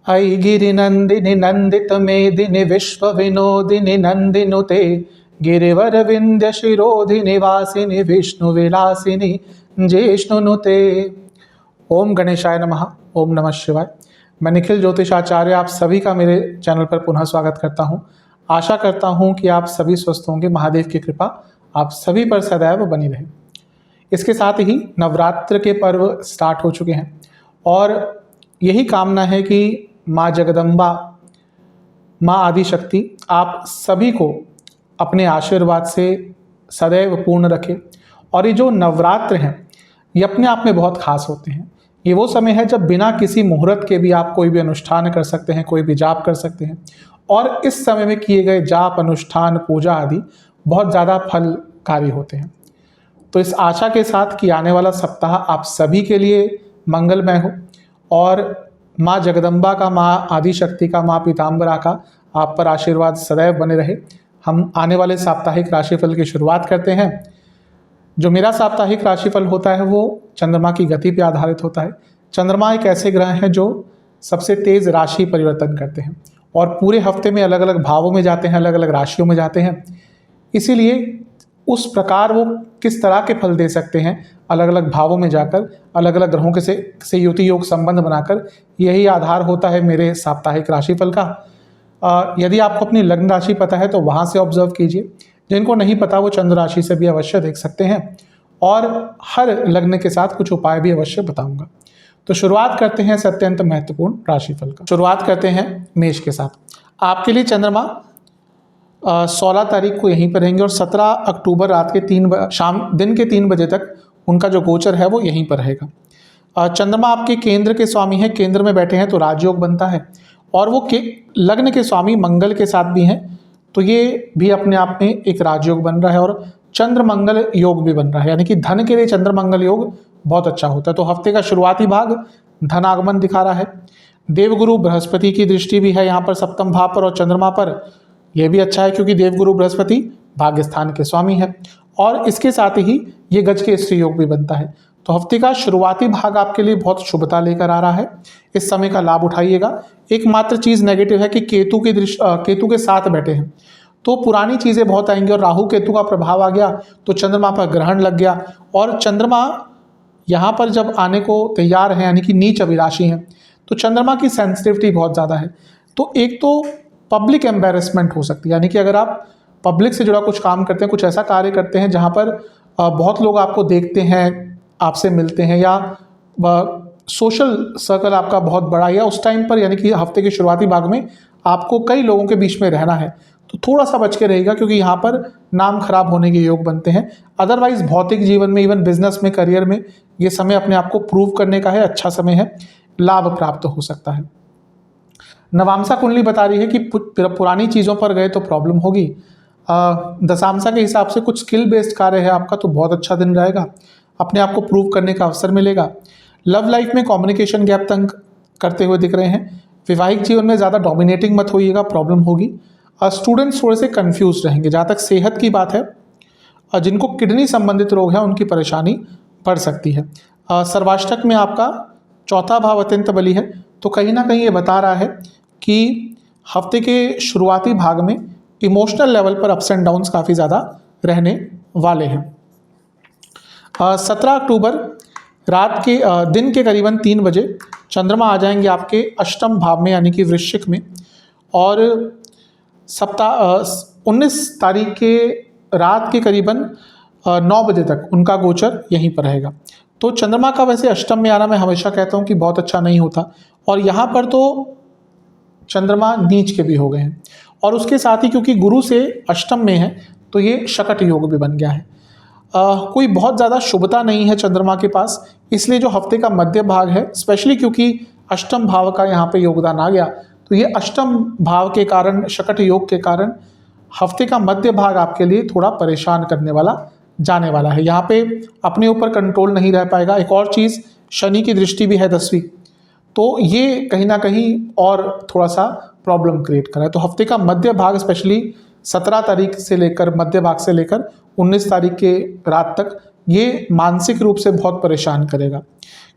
अयि गिरिनन्दिनि नन्दित मेदिनि विश्व विनोदिनि नन्दिनुते गिरिवर विंध्य शिरोधिनि वासिनि विष्णु विलासिनि जिष्णुनुते। ओम गणेशाय नमः। ओम नमः शिवाय। मैं निखिल ज्योतिषाचार्य आप सभी का मेरे चैनल पर पुनः स्वागत करता हूं। आशा करता हूं कि आप सभी स्वस्थ होंगे। महादेव की कृपा आप सभी पर सदैव बनी रहे। इसके साथ ही नवरात्र के पर्व स्टार्ट हो चुके हैं और यही कामना है कि माँ जगदम्बा, माँ आदिशक्ति आप सभी को अपने आशीर्वाद से सदैव पूर्ण रखे। और ये जो नवरात्र हैं ये अपने आप में बहुत खास होते हैं। ये वो समय है जब बिना किसी मुहूर्त के भी आप कोई भी अनुष्ठान कर सकते हैं, कोई भी जाप कर सकते हैं। और इस समय में किए गए जाप, अनुष्ठान, पूजा आदि बहुत ज़्यादा फलकारी होते हैं। तो इस आशा के साथ कि आने वाला सप्ताह आप सभी के लिए मंगलमय हो और माँ जगदम्बा का, माँ आदिशक्ति का, माँ पीताम्बरा का आप पर आशीर्वाद सदैव बने रहे। हम आने वाले साप्ताहिक राशिफल की शुरुआत करते हैं। जो मेरा साप्ताहिक राशिफल होता है वो चंद्रमा की गति पर आधारित होता है। चंद्रमा एक ऐसे ग्रह हैं जो सबसे तेज राशि परिवर्तन करते हैं और पूरे हफ्ते में अलग अलग भावों में जाते हैं, अलग अलग राशियों में जाते हैं। इसीलिए उस प्रकार वो किस तरह के फल दे सकते हैं अलग अलग भावों में जाकर, अलग अलग ग्रहों के से युति योग संबंध बनाकर, यही आधार होता है मेरे साप्ताहिक राशिफल का। यदि आपको अपनी लग्न राशि पता है तो वहाँ से ऑब्जर्व कीजिए। जिनको नहीं पता वो चंद्र राशि से भी अवश्य देख सकते हैं और हर लग्न के साथ कुछ उपाय भी अवश्य बताऊंगा। तो शुरुआत करते हैं अत्यंत महत्वपूर्ण राशिफल का। शुरुआत करते हैं मेष के साथ। आपके लिए चंद्रमा 16 तारीख को यहीं पर रहेंगे और 17 अक्टूबर रात के दिन के 3 बजे तक उनका जो गोचर है वो यहीं पर रहेगा। चंद्रमा आपके केंद्र के स्वामी हैं, केंद्र में बैठे हैं तो राजयोग बनता है और वो लग्न के स्वामी मंगल के साथ भी हैं, तो ये भी अपने आप में एक राजयोग बन रहा है और चंद्र मंगल योग भी बन रहा है। यानी कि धन के लिए चंद्र मंगल योग बहुत अच्छा होता है। तो हफ्ते का शुरुआती भाग धन आगमन दिखा रहा है। देवगुरु बृहस्पति की दृष्टि भी है यहाँ पर सप्तम भाव पर और चंद्रमा पर। यह भी अच्छा है क्योंकि देवगुरु बृहस्पति भाग्य स्थान के स्वामी है और इसके साथ ही ये गज के स्त्री योग भी बनता है। तो हफ्ते का शुरुआती भाग आपके लिए बहुत शुभता लेकर आ रहा है। इस समय का लाभ उठाइएगा। एकमात्र चीज़ नेगेटिव है कि केतु के साथ बैठे हैं तो पुरानी चीज़ें बहुत आएंगी और राहु केतु का प्रभाव आ गया तो चंद्रमा पर ग्रहण लग गया और चंद्रमा यहाँ पर जब आने को तैयार है यानी कि नीच अभिलाषी हैं तो चंद्रमा की सेंसिटिविटी बहुत ज़्यादा है। तो एक तो पब्लिक एम्बेरसमेंट हो सकती है, यानी कि अगर आप पब्लिक से जुड़ा कुछ काम करते हैं, कुछ ऐसा कार्य करते हैं जहाँ पर बहुत लोग आपको देखते हैं, आपसे मिलते हैं या सोशल सर्कल आपका बहुत बड़ा या उस टाइम पर यानी कि हफ्ते के शुरुआती भाग में आपको कई लोगों के बीच में रहना है तो थोड़ा सा बच के रहेगा क्योंकि यहाँ पर नाम खराब होने के योग बनते हैं। अदरवाइज भौतिक जीवन में, इवन बिजनेस में, करियर में ये समय अपने आप को प्रूव करने का है, अच्छा समय है, लाभ प्राप्त हो सकता है। नवांशा कुंडली बता रही है कि पुरानी चीज़ों पर गए तो प्रॉब्लम होगी। दशांशा के हिसाब से कुछ स्किल बेस्ड कार्य है आपका तो बहुत अच्छा दिन रहेगा, अपने आप को प्रूव करने का अवसर मिलेगा। लव लाइफ में कम्युनिकेशन गैप तंग करते हुए दिख रहे हैं। वैवाहिक जीवन में ज़्यादा डोमिनेटिंग मत होइएगा, प्रॉब्लम होगी। स्टूडेंट्स थोड़े से कंफ्यूज रहेंगे। जहाँ तक सेहत की बात है, जिनको किडनी संबंधित रोग है उनकी परेशानी बढ़ सकती है। सर्वाष्टक में आपका चौथा भाव अत्यंत बली है तो कहीं ना कहीं ये बता रहा है कि हफ्ते के शुरुआती भाग में इमोशनल लेवल पर अप्स एंड डाउन्स काफ़ी ज़्यादा रहने वाले हैं। 17 अक्टूबर रात के दिन के करीबन 3 बजे चंद्रमा आ जाएंगे आपके अष्टम भाव में यानी कि वृश्चिक में और 19 तारीख के रात के करीबन 9 बजे तक उनका गोचर यहीं पर रहेगा। तो चंद्रमा का वैसे अष्टम में आना मैं हमेशा कहता हूँ कि बहुत अच्छा नहीं होता और यहाँ पर तो चंद्रमा नीच के भी हो गए हैं और उसके साथ ही क्योंकि गुरु से अष्टम में है तो ये शकट योग भी बन गया है। कोई बहुत ज़्यादा शुभता नहीं है चंद्रमा के पास, इसलिए जो हफ्ते का मध्य भाग है स्पेशली क्योंकि अष्टम भाव का यहाँ पे योगदान आ गया तो ये अष्टम भाव के कारण, शकट योग के कारण हफ्ते का मध्य भाग आपके लिए थोड़ा परेशान करने वाला जाने वाला है। यहाँ पे अपने ऊपर कंट्रोल नहीं रह पाएगा। एक और चीज़, शनि की दृष्टि भी है 10वीं, तो ये कहीं ना कहीं और थोड़ा सा प्रॉब्लम क्रिएट कर रहा है। तो हफ्ते का मध्य भाग स्पेशली 17 तारीख से लेकर मध्य भाग से लेकर 19 तारीख के रात तक ये मानसिक रूप से बहुत परेशान करेगा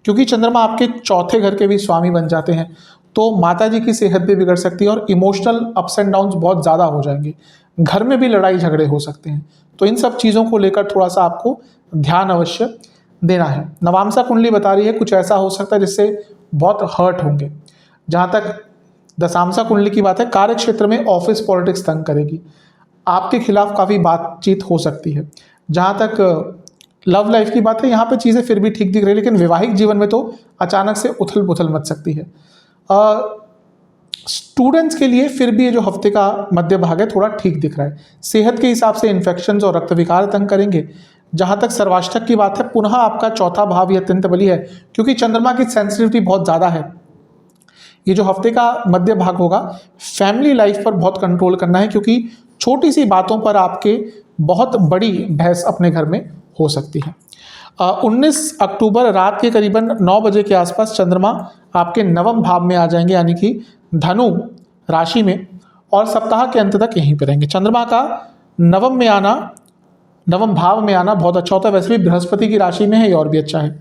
क्योंकि चंद्रमा आपके चौथे घर के भी स्वामी बन जाते हैं। तो माता जी की सेहत भी बिगड़ सकती है और इमोशनल अप्स एंड डाउन्स बहुत ज़्यादा हो जाएंगे। घर में भी लड़ाई झगड़े हो सकते हैं। तो इन सब चीज़ों को लेकर थोड़ा सा आपको ध्यान अवश्य देना है। नवांसा कुंडली बता रही है कुछ ऐसा हो सकता है जिससे बहुत हर्ट होंगे। जहाँ तक दशांशा कुंडली की बात है, कार्य क्षेत्र में ऑफिस पॉलिटिक्स तंग करेगी, आपके खिलाफ काफ़ी बातचीत हो सकती है। जहाँ तक लव लाइफ की बात है, यहाँ पे चीज़ें फिर भी ठीक दिख रही है, लेकिन वैवाहिक जीवन में तो अचानक से उथल पुथल मच सकती है। स्टूडेंट्स के लिए फिर भी ये जो हफ्ते का मध्य भाग है थोड़ा ठीक दिख रहा है। सेहत के हिसाब से इन्फेक्शंस और रक्त विकार तंग करेंगे। जहाँ तक सर्वाष्टक की बात है, पुनः आपका चौथा भाव ये अत्यंत बली है, क्योंकि चंद्रमा की सेंसिटिविटी बहुत ज़्यादा है। ये जो हफ्ते का मध्य भाग होगा, फैमिली लाइफ पर बहुत कंट्रोल करना है, क्योंकि छोटी सी बातों पर आपके बहुत बड़ी बहस अपने घर में हो सकती है। 19 अक्टूबर रात के करीबन 9 बजे के आसपास चंद्रमा आपके नवम भाव में आ जाएंगे, यानी कि धनु राशि में, और सप्ताह के अंत तक यहीं पर रहेंगे। चंद्रमा का नवम भाव में आना बहुत अच्छा होता है। वैसे भी बृहस्पति की राशि में है, ये और भी अच्छा है।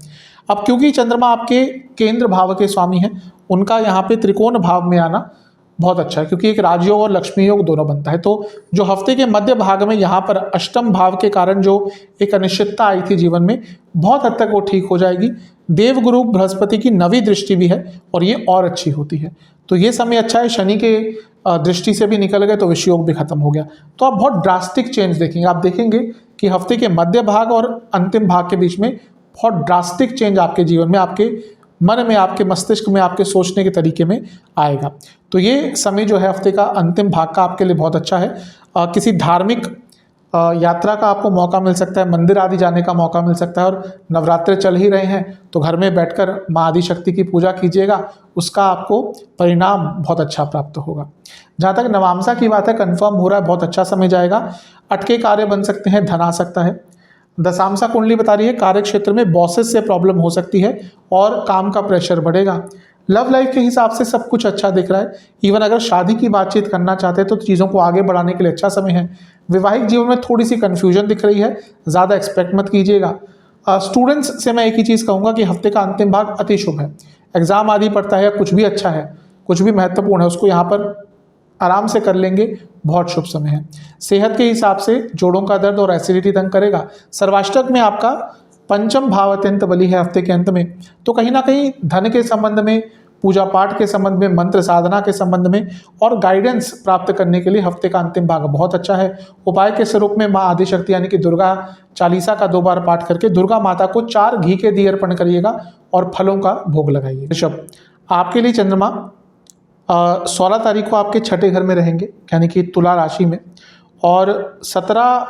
अब क्योंकि चंद्रमा आपके केंद्र भाव के स्वामी हैं, उनका यहाँ पे त्रिकोण भाव में आना बहुत अच्छा है, क्योंकि एक राजयोग और लक्ष्मी योग दोनों बनता है। तो जो हफ्ते के मध्य भाग में यहाँ पर अष्टम भाव के कारण जो एक अनिश्चितता आई थी जीवन में, बहुत हद तक वो ठीक हो जाएगी। देवगुरु बृहस्पति की 9वीं दृष्टि भी है और ये और अच्छी होती है। तो ये समय अच्छा है। शनि के दृष्टि से भी निकल गए तो विषयोग भी खत्म हो गया। तो आप बहुत ड्रास्टिक चेंज देखेंगे। आप देखेंगे कि हफ्ते के मध्य भाग और अंतिम भाग के बीच में बहुत ड्रास्टिक चेंज आपके जीवन में, आपके मन में, आपके मस्तिष्क में, आपके सोचने के तरीके में आएगा। तो ये समय जो है हफ्ते का अंतिम भाग का आपके लिए बहुत अच्छा है। किसी धार्मिक यात्रा का आपको मौका मिल सकता है, मंदिर आदि जाने का मौका मिल सकता है। और नवरात्रे चल ही रहे हैं तो घर में बैठकर माँ आदि शक्ति की पूजा कीजिएगा, उसका आपको परिणाम बहुत अच्छा प्राप्त होगा। जहाँ तक नवांसा की बात है, कंफर्म हो रहा है, बहुत अच्छा समय जाएगा। अटके कार्य बन सकते हैं, धन आ सकता है। दशांशा कुंडली बता रही है कार्य क्षेत्र में बॉसेस से प्रॉब्लम हो सकती है और काम का प्रेशर बढ़ेगा। लव लाइफ के हिसाब से सब कुछ अच्छा दिख रहा है। इवन अगर शादी की बातचीत करना चाहते हैं तो चीज़ों को आगे बढ़ाने के लिए अच्छा समय है। वैवाहिक जीवन में थोड़ी सी कन्फ्यूजन दिख रही है, ज़्यादा एक्सपेक्ट मत कीजिएगा। स्टूडेंट्स से मैं एक ही चीज़ कहूँगा कि हफ्ते का अंतिम भाग अति शुभ है। एग्जाम आदि पड़ता है, कुछ भी अच्छा है, कुछ भी महत्वपूर्ण है, उसको यहाँ पर आराम से कर लेंगे, बहुत शुभ समय है। सेहत के हिसाब से जोड़ों का दर्द और एसिडिटी तंग करेगा। सर्वाष्टक में आपका पंचम भाव अत्यंत बली है हफ्ते के अंत में, तो कहीं ना कहीं धन के संबंध में, पूजा पाठ के संबंध में, मंत्र साधना के संबंध में और गाइडेंस प्राप्त करने के लिए हफ्ते का अंतिम भाग बहुत अच्छा है। उपाय के स्वरूप में माँ आदिशक्ति यानी कि दुर्गा चालीसा का 2 बार पाठ करके दुर्गा माता को 4 घी के दिए अर्पण करिएगा और फलों का भोग लगाइए। ऋषभ, आपके लिए चंद्रमा 16 तारीख को आपके छठे घर में रहेंगे, यानी कि तुला राशि में, और 17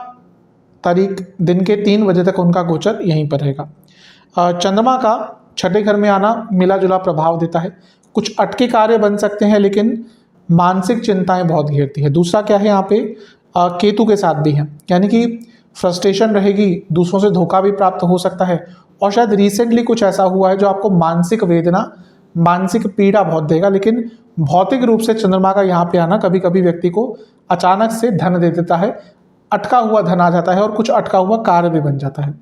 तारीख दिन के 3 बजे तक उनका गोचर यहीं पर रहेगा। चंद्रमा का छठे घर में आना मिला जुला प्रभाव देता है। कुछ अटके कार्य बन सकते हैं, लेकिन मानसिक चिंताएं बहुत घेरती है। दूसरा क्या है, यहाँ पे केतु के साथ भी है, यानी कि फ्रस्ट्रेशन रहेगी, दूसरों से धोखा भी प्राप्त हो सकता है। और शायद रिसेंटली कुछ ऐसा हुआ है जो आपको मानसिक वेदना, मानसिक पीड़ा बहुत देगा। लेकिन भौतिक रूप से चंद्रमा का यहाँ पे आना कभी कभी व्यक्ति को अचानक से धन दे देता है, अटका हुआ धन आ जाता है और कुछ अटका हुआ कार्य भी बन जाता है।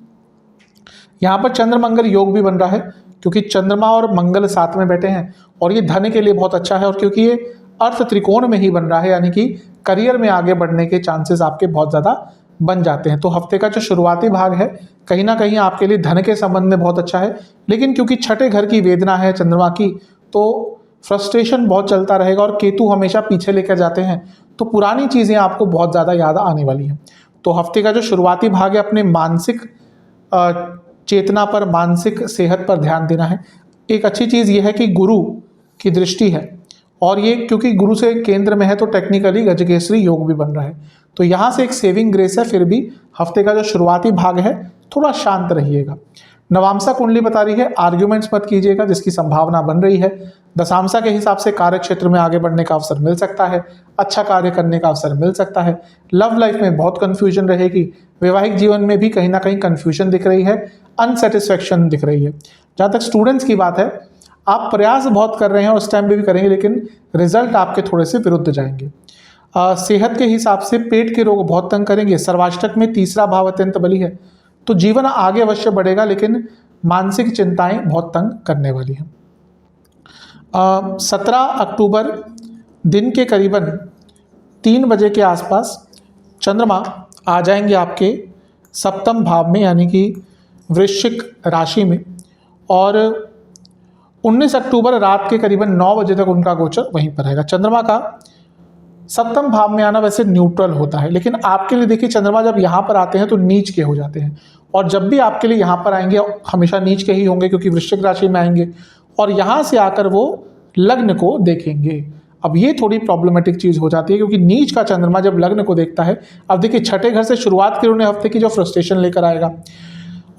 यहाँ पर चंद्र मंगल योग भी बन रहा है, क्योंकि चंद्रमा और मंगल साथ में बैठे हैं और ये धन के लिए बहुत अच्छा है। और क्योंकि ये अर्थ त्रिकोण में ही बन रहा है, यानी कि करियर में आगे बढ़ने के चांसेस आपके बहुत ज़्यादा बन जाते हैं। तो हफ्ते का जो शुरुआती भाग है कहीं ना कहीं आपके लिए धन के संबंध में बहुत अच्छा है, लेकिन क्योंकि छठे घर की वेदना है चंद्रमा की, तो फ्रस्ट्रेशन बहुत चलता रहेगा। और केतु हमेशा पीछे लेकर जाते हैं, तो पुरानी चीज़ें आपको बहुत ज़्यादा याद आने वाली हैं। तो हफ्ते का जो शुरुआती भाग है अपने मानसिक चेतना पर, मानसिक सेहत पर ध्यान देना है। एक अच्छी चीज़ ये है कि गुरु की दृष्टि है, और ये क्योंकि गुरु से केंद्र में है तो टेक्निकली गजकेसरी योग भी बन रहा है। तो यहाँ से एक सेविंग ग्रेस है। फिर भी हफ्ते का जो शुरुआती भाग है थोड़ा शांत रहिएगा। नवांसा कुंडली बता रही है आर्ग्यूमेंट्स मत कीजिएगा, जिसकी संभावना बन रही है। दशांशा के हिसाब से कार्य क्षेत्र में आगे बढ़ने का अवसर मिल सकता है, अच्छा कार्य करने का अवसर मिल सकता है। लव लाइफ में बहुत कंफ्यूजन रहेगी। वैवाहिक जीवन में भी कहीं ना कहीं कंफ्यूजन दिख रही है, अनसेटिस्फैक्शन दिख रही है। जहाँ तक स्टूडेंट्स की बात है, आप प्रयास बहुत कर रहे हैं और उस टाइम भी करेंगे, लेकिन रिजल्ट आपके थोड़े से विरुद्ध जाएंगे। सेहत के हिसाब से पेट के रोग बहुत तंग करेंगे। सर्वाष्टक में तीसरा भाव अत्यंत बली है, तो जीवन आगे अवश्य बढ़ेगा, लेकिन मानसिक चिंताएं बहुत तंग करने वाली हैं। 17 अक्टूबर दिन के करीबन 3 बजे के आसपास चंद्रमा आ जाएंगे आपके सप्तम भाव में, यानी कि वृश्चिक राशि में, और 19 अक्टूबर रात के करीबन 9 बजे तक उनका गोचर वहीं पर रहेगा। चंद्रमा का सप्तम भाव में आना वैसे न्यूट्रल होता है, लेकिन आपके लिए देखिए चंद्रमा जब यहाँ पर आते हैं तो नीच के हो जाते हैं, और जब भी आपके लिए यहाँ पर आएंगे हमेशा नीच के ही होंगे, क्योंकि वृश्चिक राशि में आएंगे और यहाँ से आकर वो लग्न को देखेंगे। अब ये थोड़ी प्रॉब्लमेटिक चीज़ हो जाती है, क्योंकि नीच का चंद्रमा जब लग्न को देखता है, अब देखिए छठे घर से शुरुआत के उन्हें हफ्ते की जो फ्रस्ट्रेशन लेकर आएगा,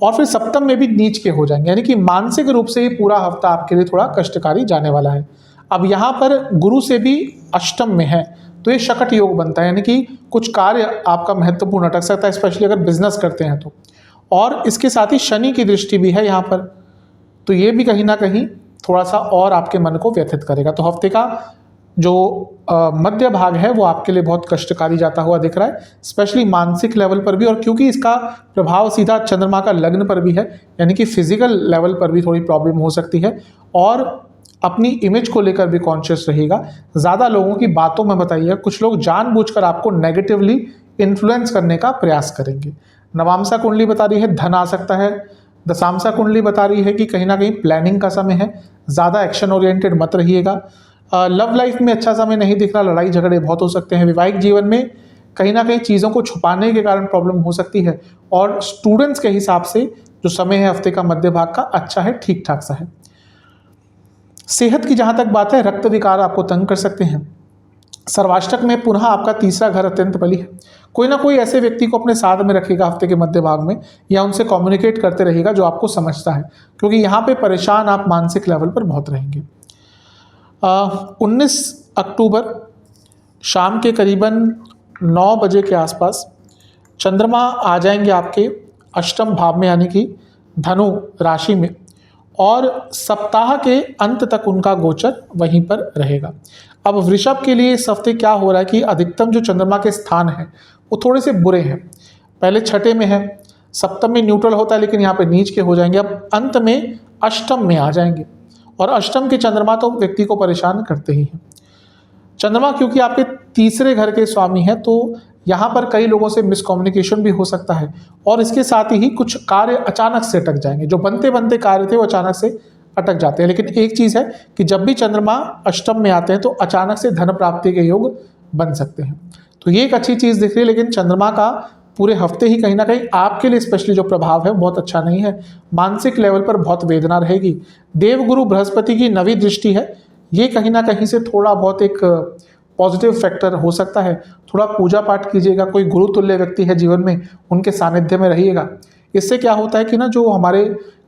और फिर सप्तम में भी नीच के हो जाएंगे, यानी कि मानसिक रूप से ये पूरा हफ्ता आपके लिए थोड़ा कष्टकारी जाने वाला है। अब यहाँ पर गुरु से भी अष्टम में है, तो ये शकट योग बनता है, यानी कि कुछ कार्य आपका महत्वपूर्ण अटक सकता है, स्पेशली अगर बिजनेस करते हैं तो। और इसके साथ ही शनि की दृष्टि भी है यहाँ पर, तो ये भी कहीं ना कहीं थोड़ा सा और आपके मन को व्यथित करेगा। तो हफ्ते का जो मध्य भाग है वो आपके लिए बहुत कष्टकारी जाता हुआ दिख रहा है, स्पेशली मानसिक लेवल पर भी, और क्योंकि इसका प्रभाव सीधा चंद्रमा का लग्न पर भी है, यानी कि फिजिकल लेवल पर भी थोड़ी प्रॉब्लम हो सकती है, और अपनी इमेज को लेकर भी कॉन्शियस रहेगा। ज़्यादा लोगों की बातों में बताइए, कुछ लोग जानबूझकर आपको नेगेटिवली इन्फ्लुएंस करने का प्रयास करेंगे। नवामसा कुंडली बता रही है धन आ सकता है, दशामसा कुंडली बता रही है कि कहीं ना कहीं प्लानिंग का समय है, ज़्यादा एक्शन ओरिएंटेड मत रहिएगा। लव लाइफ में अच्छा समय नहीं दिख रहा, लड़ाई झगड़े बहुत हो सकते हैं। वैवाहिक जीवन में कहीं ना कहीं चीज़ों को छुपाने के कारण प्रॉब्लम हो सकती है, और स्टूडेंट्स के हिसाब से जो समय है हफ्ते का मध्य भाग का अच्छा है, ठीक ठाक सा है। सेहत की जहाँ तक बात है, रक्त विकार आपको तंग कर सकते हैं। सर्वाष्टक में पुनः आपका तीसरा घर अत्यंत बली है, कोई ना कोई ऐसे व्यक्ति को अपने साथ में रखिएगा हफ्ते के मध्य भाग में, या उनसे कम्युनिकेट करते रहिएगा जो आपको समझता है, क्योंकि यहाँ पे परेशान आप मानसिक लेवल पर बहुत रहेंगे। 19 अक्टूबर शाम के करीबन 9 बजे के आसपास चंद्रमा आ जाएंगे आपके अष्टम भाव में, यानी कि धनु राशि में, और सप्ताह के अंत तक उनका गोचर वहीं पर रहेगा। अब वृषभ के लिए इस हफ्ते क्या हो रहा है कि अधिकतम जो चंद्रमा के स्थान हैं वो थोड़े से बुरे हैं। पहले छठे में है, सप्तम में न्यूट्रल होता है, लेकिन यहाँ पे नीच के हो जाएंगे। अब अंत में अष्टम में आ जाएंगे, और अष्टम के चंद्रमा तो व्यक्ति को परेशान करते ही हैं। चंद्रमा क्योंकि आपके तीसरे घर के स्वामी हैं, तो यहाँ पर कई लोगों से मिसकम्युनिकेशन भी हो सकता है, और इसके साथ ही कुछ कार्य अचानक से अटक जाएंगे। जो बनते बनते कार्य थे वो अचानक से अटक जाते हैं। लेकिन एक चीज़ है कि जब भी चंद्रमा अष्टम में आते हैं तो अचानक से धन प्राप्ति के योग बन सकते हैं, तो ये एक अच्छी चीज़ दिख रही है। लेकिन चंद्रमा का पूरे हफ्ते ही कहीं ना कहीं आपके लिए स्पेशली जो प्रभाव है बहुत अच्छा नहीं है, मानसिक लेवल पर बहुत वेदना रहेगी। देवगुरु बृहस्पति की नवी दृष्टि है, ये कहीं ना कहीं से थोड़ा बहुत एक पॉजिटिव फैक्टर हो सकता है। थोड़ा पूजा पाठ कीजिएगा, कोई गुरु तुल्य व्यक्ति है जीवन में, उनके सानिध्य में रहिएगा। इससे क्या होता है कि ना जो हमारे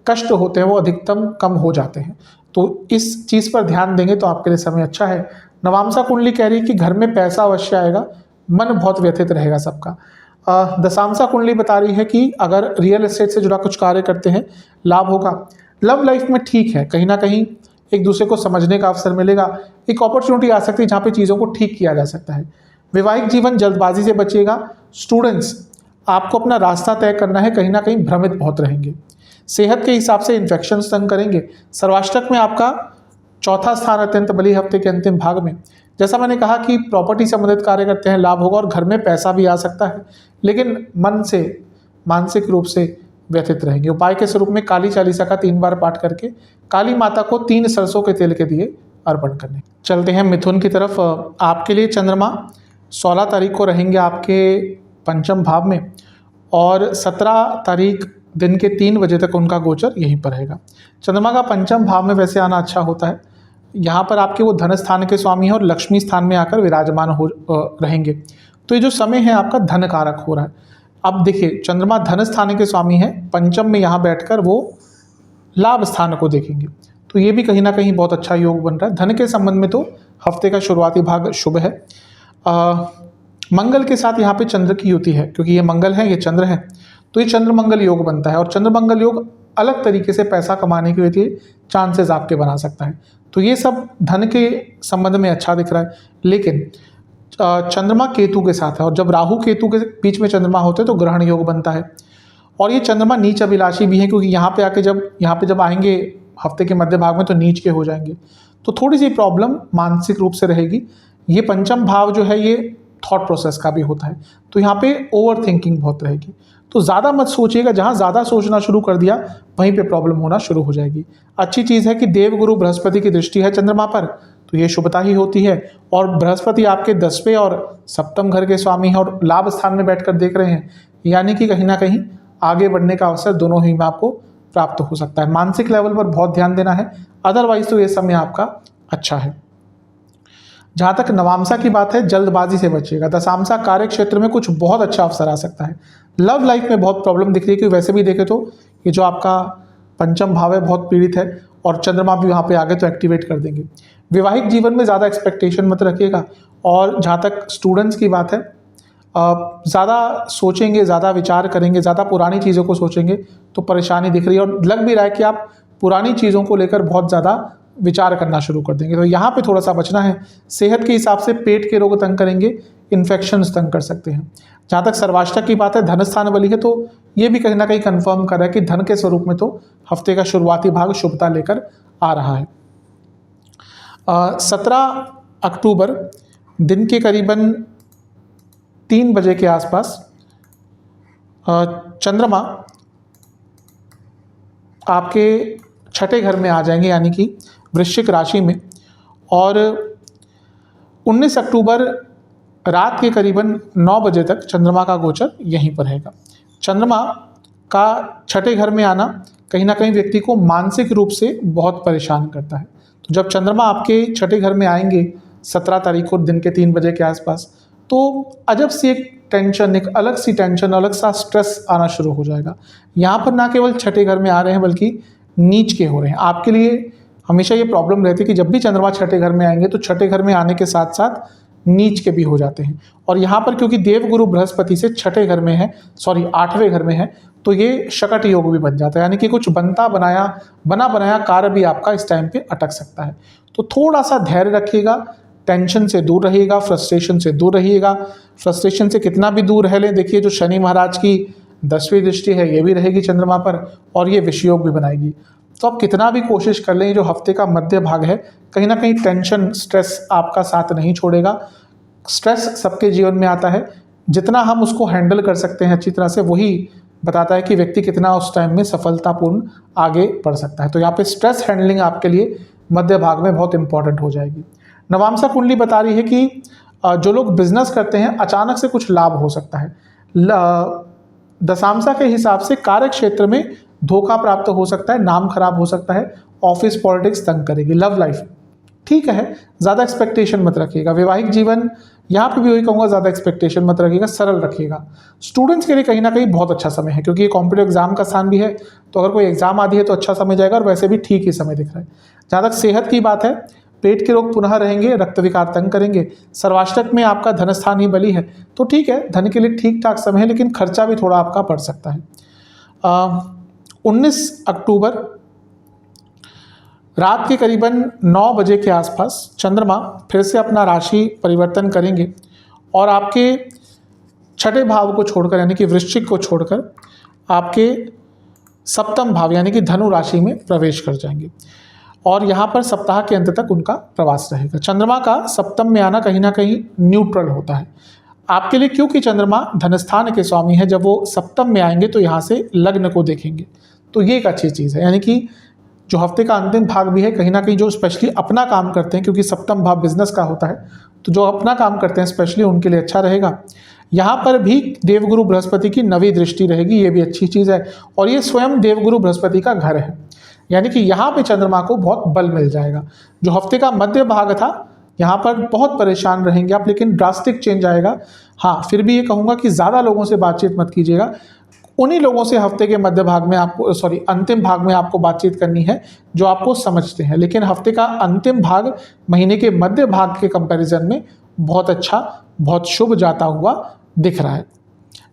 कष्ट होते हैं वो अधिकतम कम हो जाते हैं, तो इस चीज़ पर ध्यान देंगे तो आपके लिए समय अच्छा है। नवामसा कुंडली कह रही है कि घर में पैसा अवश्य आएगा, मन बहुत व्यथित रहेगा सबका। दशामसा कुंडली बता रही है कि अगर रियल एस्टेट से जुड़ा कुछ कार्य करते हैं लाभ होगा। लव लाइफ में ठीक है, कहीं ना कहीं एक दूसरे को समझने का अवसर मिलेगा, एक अपॉर्चुनिटी आ सकती है जहाँ पे चीज़ों को ठीक किया जा सकता है। वैवाहिक जीवन जल्दबाजी से बचिएगा। स्टूडेंट्स, आपको अपना रास्ता तय करना है, कहीं ना कहीं भ्रमित बहुत रहेंगे। सेहत के हिसाब से इन्फेक्शन तंग करेंगे। सर्वाष्टक में आपका चौथा स्थान अत्यंत बली हफ्ते के अंतिम भाग में। जैसा मैंने कहा कि प्रॉपर्टी संबंधित कार्य करते हैं लाभ होगा, और घर में पैसा भी आ सकता है, लेकिन मन से मानसिक रूप से व्यथित रहेंगे। उपाय के स्वरूप में काली चालीसा का 3 बार पाठ करके काली माता को 3 सरसों के तेल के दिए अर्पण करने। चलते हैं मिथुन की तरफ। आपके लिए चंद्रमा 16 तारीख को रहेंगे आपके पंचम भाव में, और 17 तारीख दिन के 3 बजे तक उनका गोचर यहीं पर रहेगा। चंद्रमा का पंचम भाव में वैसे आना अच्छा होता है, यहाँ पर आपके वो धन स्थान के स्वामी हैं और लक्ष्मी स्थान में आकर विराजमान हो रहेंगे, तो ये जो समय है आपका धन कारक हो रहा है। अब देखिए चंद्रमा धन स्थान के स्वामी है, पंचम में यहाँ बैठकर वो लाभ स्थान को देखेंगे, तो ये भी कहीं ना कहीं बहुत अच्छा योग बन रहा है। धन के संबंध में तो हफ्ते का शुरुआती भाग शुभ है। मंगल के साथ यहाँ पे चंद्र की युति है, क्योंकि ये मंगल है ये चंद्र है, तो ये चंद्र मंगल योग बनता है, और चंद्र मंगल योग अलग तरीके से पैसा कमाने के लिए चांसेस आपके बना सकता है। तो ये सब धन के संबंध में अच्छा दिख रहा है। लेकिन चंद्रमा केतु के साथ है, और जब राहु केतु के बीच में चंद्रमा होते हैं तो ग्रहण योग बनता है, और ये चंद्रमा नीच अभिलाषी भी है, क्योंकि यहाँ पे जब आएंगे हफ्ते के मध्य भाग में तो नीच के हो जाएंगे। तो थोड़ी सी प्रॉब्लम मानसिक रूप से रहेगी। ये पंचम भाव जो है ये थॉट प्रोसेस का भी होता है, तो यहाँ पे ओवर थिंकिंग बहुत रहेगी। तो ज़्यादा मत सोचिएगा, जहाँ ज़्यादा सोचना शुरू कर दिया वहीं पे प्रॉब्लम होना शुरू हो जाएगी। अच्छी चीज़ है कि देवगुरु बृहस्पति की दृष्टि है चंद्रमा पर, तो ये शुभता ही होती है। और बृहस्पति आपके 10वें और सप्तम घर के स्वामी हैं और लाभ स्थान में बैठकर देख रहे हैं, यानी कि कहीं ना कहीं आगे बढ़ने का अवसर दोनों ही में आपको प्राप्त हो सकता है। मानसिक लेवल पर बहुत ध्यान देना है, अदरवाइज तो ये समय आपका अच्छा है। जहाँ तक नवामसा की बात है, जल्दबाजी से बचिएगा। दशामसा कार्य क्षेत्र में कुछ बहुत अच्छा अवसर आ सकता है। लव लाइफ में बहुत प्रॉब्लम दिख रही है, क्योंकि वैसे भी देखे तो ये जो आपका पंचम भाव है बहुत पीड़ित है, और चंद्रमा भी वहाँ पे आगे तो एक्टिवेट कर देंगे। वैवाहिक जीवन में ज़्यादा एक्सपेक्टेशन मत रखिएगा। और जहाँ तक स्टूडेंट्स की बात है, ज़्यादा सोचेंगे, ज़्यादा विचार करेंगे, ज़्यादा पुरानी चीज़ों को सोचेंगे तो परेशानी दिख रही है, और लग भी रहा है कि आप पुरानी चीज़ों को लेकर बहुत ज़्यादा विचार करना शुरू कर देंगे। तो यहाँ पे थोड़ा सा बचना है। सेहत के हिसाब से पेट के रोग तंग करेंगे, इन्फेक्शंस तंग कर सकते हैं। जहाँ तक सर्वाष्टक की बात है, धन स्थान बली है, तो ये भी कहीं ना कहीं कंफर्म कर रहा है कि धन के स्वरूप में तो हफ्ते का शुरुआती भाग शुभता लेकर आ रहा है। 17 अक्टूबर दिन के करीबन 3 बजे के आसपास चंद्रमा आपके छठे घर में आ जाएंगे, यानी कि वृश्चिक राशि में। और 19 अक्टूबर रात के करीबन 9 बजे तक चंद्रमा का गोचर यहीं पर रहेगा। चंद्रमा का छठे घर में आना कहीं ना कहीं व्यक्ति को मानसिक रूप से बहुत परेशान करता है। तो जब चंद्रमा आपके छठे घर में आएंगे 17 तारीख को दिन के 3 बजे के आसपास, तो अजब सी एक टेंशन, एक अलग सी टेंशन, अलग सा स्ट्रेस आना शुरू हो जाएगा। यहाँ पर ना केवल छठे घर में आ रहे हैं बल्कि नीच के हो रहे हैं। आपके लिए हमेशा ये प्रॉब्लम रहती है कि जब भी चंद्रमा छठे घर में आएंगे तो छठे घर में आने के साथ साथ नीच के भी हो जाते हैं। और यहाँ पर क्योंकि देवगुरु बृहस्पति से छठे घर में है, 8वें घर में है, तो ये शकट योग भी बन जाता है, यानी कि कुछ बना बनाया कार्य भी आपका इस टाइम पे अटक सकता है। तो थोड़ा सा धैर्य रखिएगा, टेंशन से दूर रहिएगा, फ्रस्ट्रेशन से दूर रहिएगा। फ्रस्ट्रेशन से कितना भी दूर रह लें, देखिए जो शनि महाराज की 10वीं दृष्टि है ये भी रहेगी चंद्रमा पर, और ये विषयोग भी बनाएगी। तो आप कितना भी कोशिश कर लें, जो हफ्ते का मध्य भाग है कहीं ना कहीं टेंशन, स्ट्रेस आपका साथ नहीं छोड़ेगा। स्ट्रेस सबके जीवन में आता है, जितना हम उसको हैंडल कर सकते हैं अच्छी तरह से, वही बताता है कि व्यक्ति कितना उस टाइम में सफलतापूर्ण आगे बढ़ सकता है। तो यहाँ पे स्ट्रेस हैंडलिंग आपके लिए मध्य भाग में बहुत इंपॉर्टेंट हो जाएगी। नवामसा कुंडली बता रही है कि जो लोग बिजनेस करते हैं अचानक से कुछ लाभ हो सकता है। दशामसा के हिसाब से कार्य क्षेत्र में धोखा प्राप्त हो सकता है, नाम खराब हो सकता है, ऑफिस पॉलिटिक्स तंग करेगी। लव लाइफ ठीक है, ज़्यादा एक्सपेक्टेशन मत रखिएगा। वैवाहिक जीवन यहाँ पे भी वही कहूँगा, ज़्यादा एक्सपेक्टेशन मत रखिएगा, सरल रखिएगा। स्टूडेंट्स के लिए कहीं ना कहीं बहुत अच्छा समय है, क्योंकि ये कॉम्पिटिटिव एग्जाम का स्थान भी है, तो अगर कोई एग्जाम आदि है तो अच्छा समय जाएगा, और वैसे भी ठीक ही समय दिख रहा है। जहाँ तक सेहत की बात है, पेट के रोग पुनः रहेंगे, रक्त विकार तंग करेंगे। सर्वाष्टक में आपका धन स्थान ही बली है, तो ठीक है, धन के लिए ठीक ठाक समय है, लेकिन खर्चा भी थोड़ा आपका बढ़ सकता है। 19 अक्टूबर रात के करीबन 9 बजे के आसपास चंद्रमा फिर से अपना राशि परिवर्तन करेंगे, और आपके छठे भाव को छोड़कर, यानी कि वृश्चिक को छोड़कर, आपके सप्तम भाव यानी कि धनु राशि में प्रवेश कर जाएंगे। और यहाँ पर सप्ताह के अंत तक उनका प्रवास रहेगा। चंद्रमा का सप्तम में आना कहीं ना कहीं न्यूट्रल होता है आपके लिए, क्योंकि चंद्रमा धनस्थान के स्वामी है। जब वो सप्तम में आएंगे तो यहाँ से लग्न को देखेंगे, तो ये एक अच्छी चीज़ है। यानी कि जो हफ्ते का अंतिम भाग भी है, कहीं ना कहीं जो स्पेशली अपना काम करते हैं, क्योंकि सप्तम भाव बिजनेस का होता है, तो जो अपना काम करते हैं स्पेशली उनके लिए अच्छा रहेगा। यहाँ पर भी देवगुरु बृहस्पति की 9वीं दृष्टि रहेगी, ये भी अच्छी चीज़ है, और ये स्वयं देवगुरु बृहस्पति का घर है, यानी कि यहाँ पे चंद्रमा को बहुत बल मिल जाएगा। जो हफ्ते का मध्य भाग था, यहाँ पर बहुत परेशान रहेंगे आप, लेकिन ड्रास्टिक चेंज आएगा। हाँ, फिर भी ये कहूँगा कि ज़्यादा लोगों से बातचीत मत कीजिएगा। उन्हीं लोगों से हफ्ते के मध्य भाग में आपको, अंतिम भाग में आपको बातचीत करनी है जो आपको समझते हैं। लेकिन हफ्ते का अंतिम भाग महीने के मध्य भाग के कंपैरिजन में बहुत अच्छा, बहुत शुभ जाता हुआ दिख रहा है।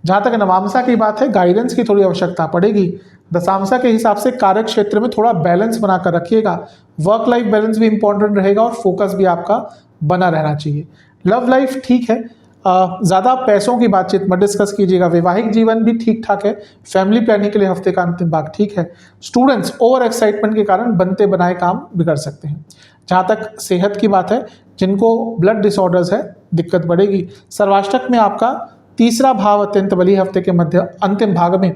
जहाँ तक नवामसा की बात है, गाइडेंस की थोड़ी आवश्यकता पड़ेगी। दशामसा के हिसाब से कार्य क्षेत्र में थोड़ा बैलेंस बनाकर रखिएगा। वर्क लाइफ बैलेंस भी इंपॉर्टेंट रहेगा, और फोकस भी आपका बना रहना चाहिए। लव लाइफ ठीक है, ज़्यादा पैसों की बातचीत मत डिस्कस कीजिएगा। वैवाहिक जीवन भी ठीक ठाक है। फैमिली प्लानिंग के लिए हफ्ते का अंतिम भाग ठीक है। स्टूडेंट्स ओवर एक्साइटमेंट के कारण बनते बनाए काम बिगड़ सकते हैं। जहाँ तक सेहत की बात है, जिनको ब्लड डिसऑर्डर्स है दिक्कत बढ़ेगी। सर्वाष्टक में आपका तीसरा भाव अत्यंत बली हफ्ते के मध्य अंतिम भाग में,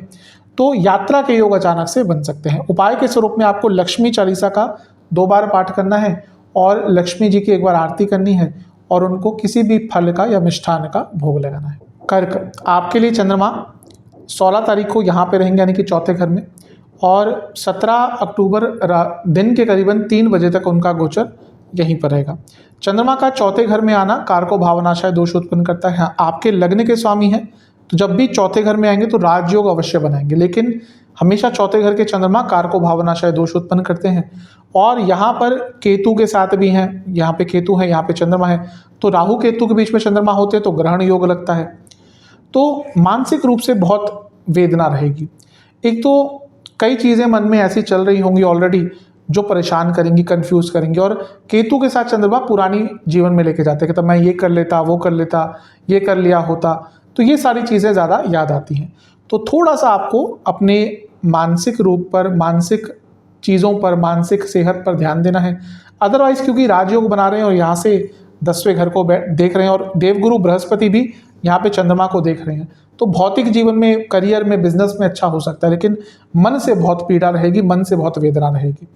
तो यात्रा के योग अचानक से बन सकते हैं। उपाय के स्वरूप में आपको लक्ष्मी चालीसा का 2 बार पाठ करना है और लक्ष्मी जी की 1 बार आरती करनी है और उनको किसी भी फल का या मिष्ठान का भोग लगाना है। कर्क, आपके लिए चंद्रमा 16 तारीख को यहाँ पे रहेंगे यानी कि चौथे घर में, और 17 अक्टूबर दिन के करीबन 3 बजे तक उनका गोचर यहीं पर रहेगा। चंद्रमा का चौथे घर में आना कारको भावनाशय दोष उत्पन्न करता है। आपके लग्न के स्वामी हैं, तो जब भी चौथे घर में आएंगे तो राजयोग अवश्य बनाएंगे, लेकिन हमेशा चौथे घर के चंद्रमा कारको भावनाशय दोष उत्पन्न करते हैं। और यहाँ पर केतु के साथ भी हैं, यहाँ पे केतु है, यहाँ पे चंद्रमा है, तो राहु केतु के बीच में चंद्रमा होते हैं तो ग्रहण योग लगता है। तो मानसिक रूप से बहुत वेदना रहेगी। एक तो कई चीज़ें मन में ऐसी चल रही होंगी ऑलरेडी जो परेशान करेंगी, कंफ्यूज करेंगी, और केतु के साथ चंद्रमा पुरानी जीवन में लेके जाते हैं कि तब मैं ये कर लेता, वो कर लेता, ये कर लिया होता, तो ये सारी चीज़ें ज़्यादा याद आती हैं। तो थोड़ा सा आपको अपने मानसिक रूप पर, मानसिक चीज़ों पर, मानसिक सेहत पर ध्यान देना है। अदरवाइज क्योंकि राजयोग बना रहे हैं और यहाँ से 10वें घर को देख रहे हैं और देवगुरु बृहस्पति भी यहाँ पे चंद्रमा को देख रहे हैं, तो भौतिक जीवन में, करियर में, बिजनेस में अच्छा हो सकता है, लेकिन मन से बहुत पीड़ा रहेगी, मन से बहुत वेदना रहेगी।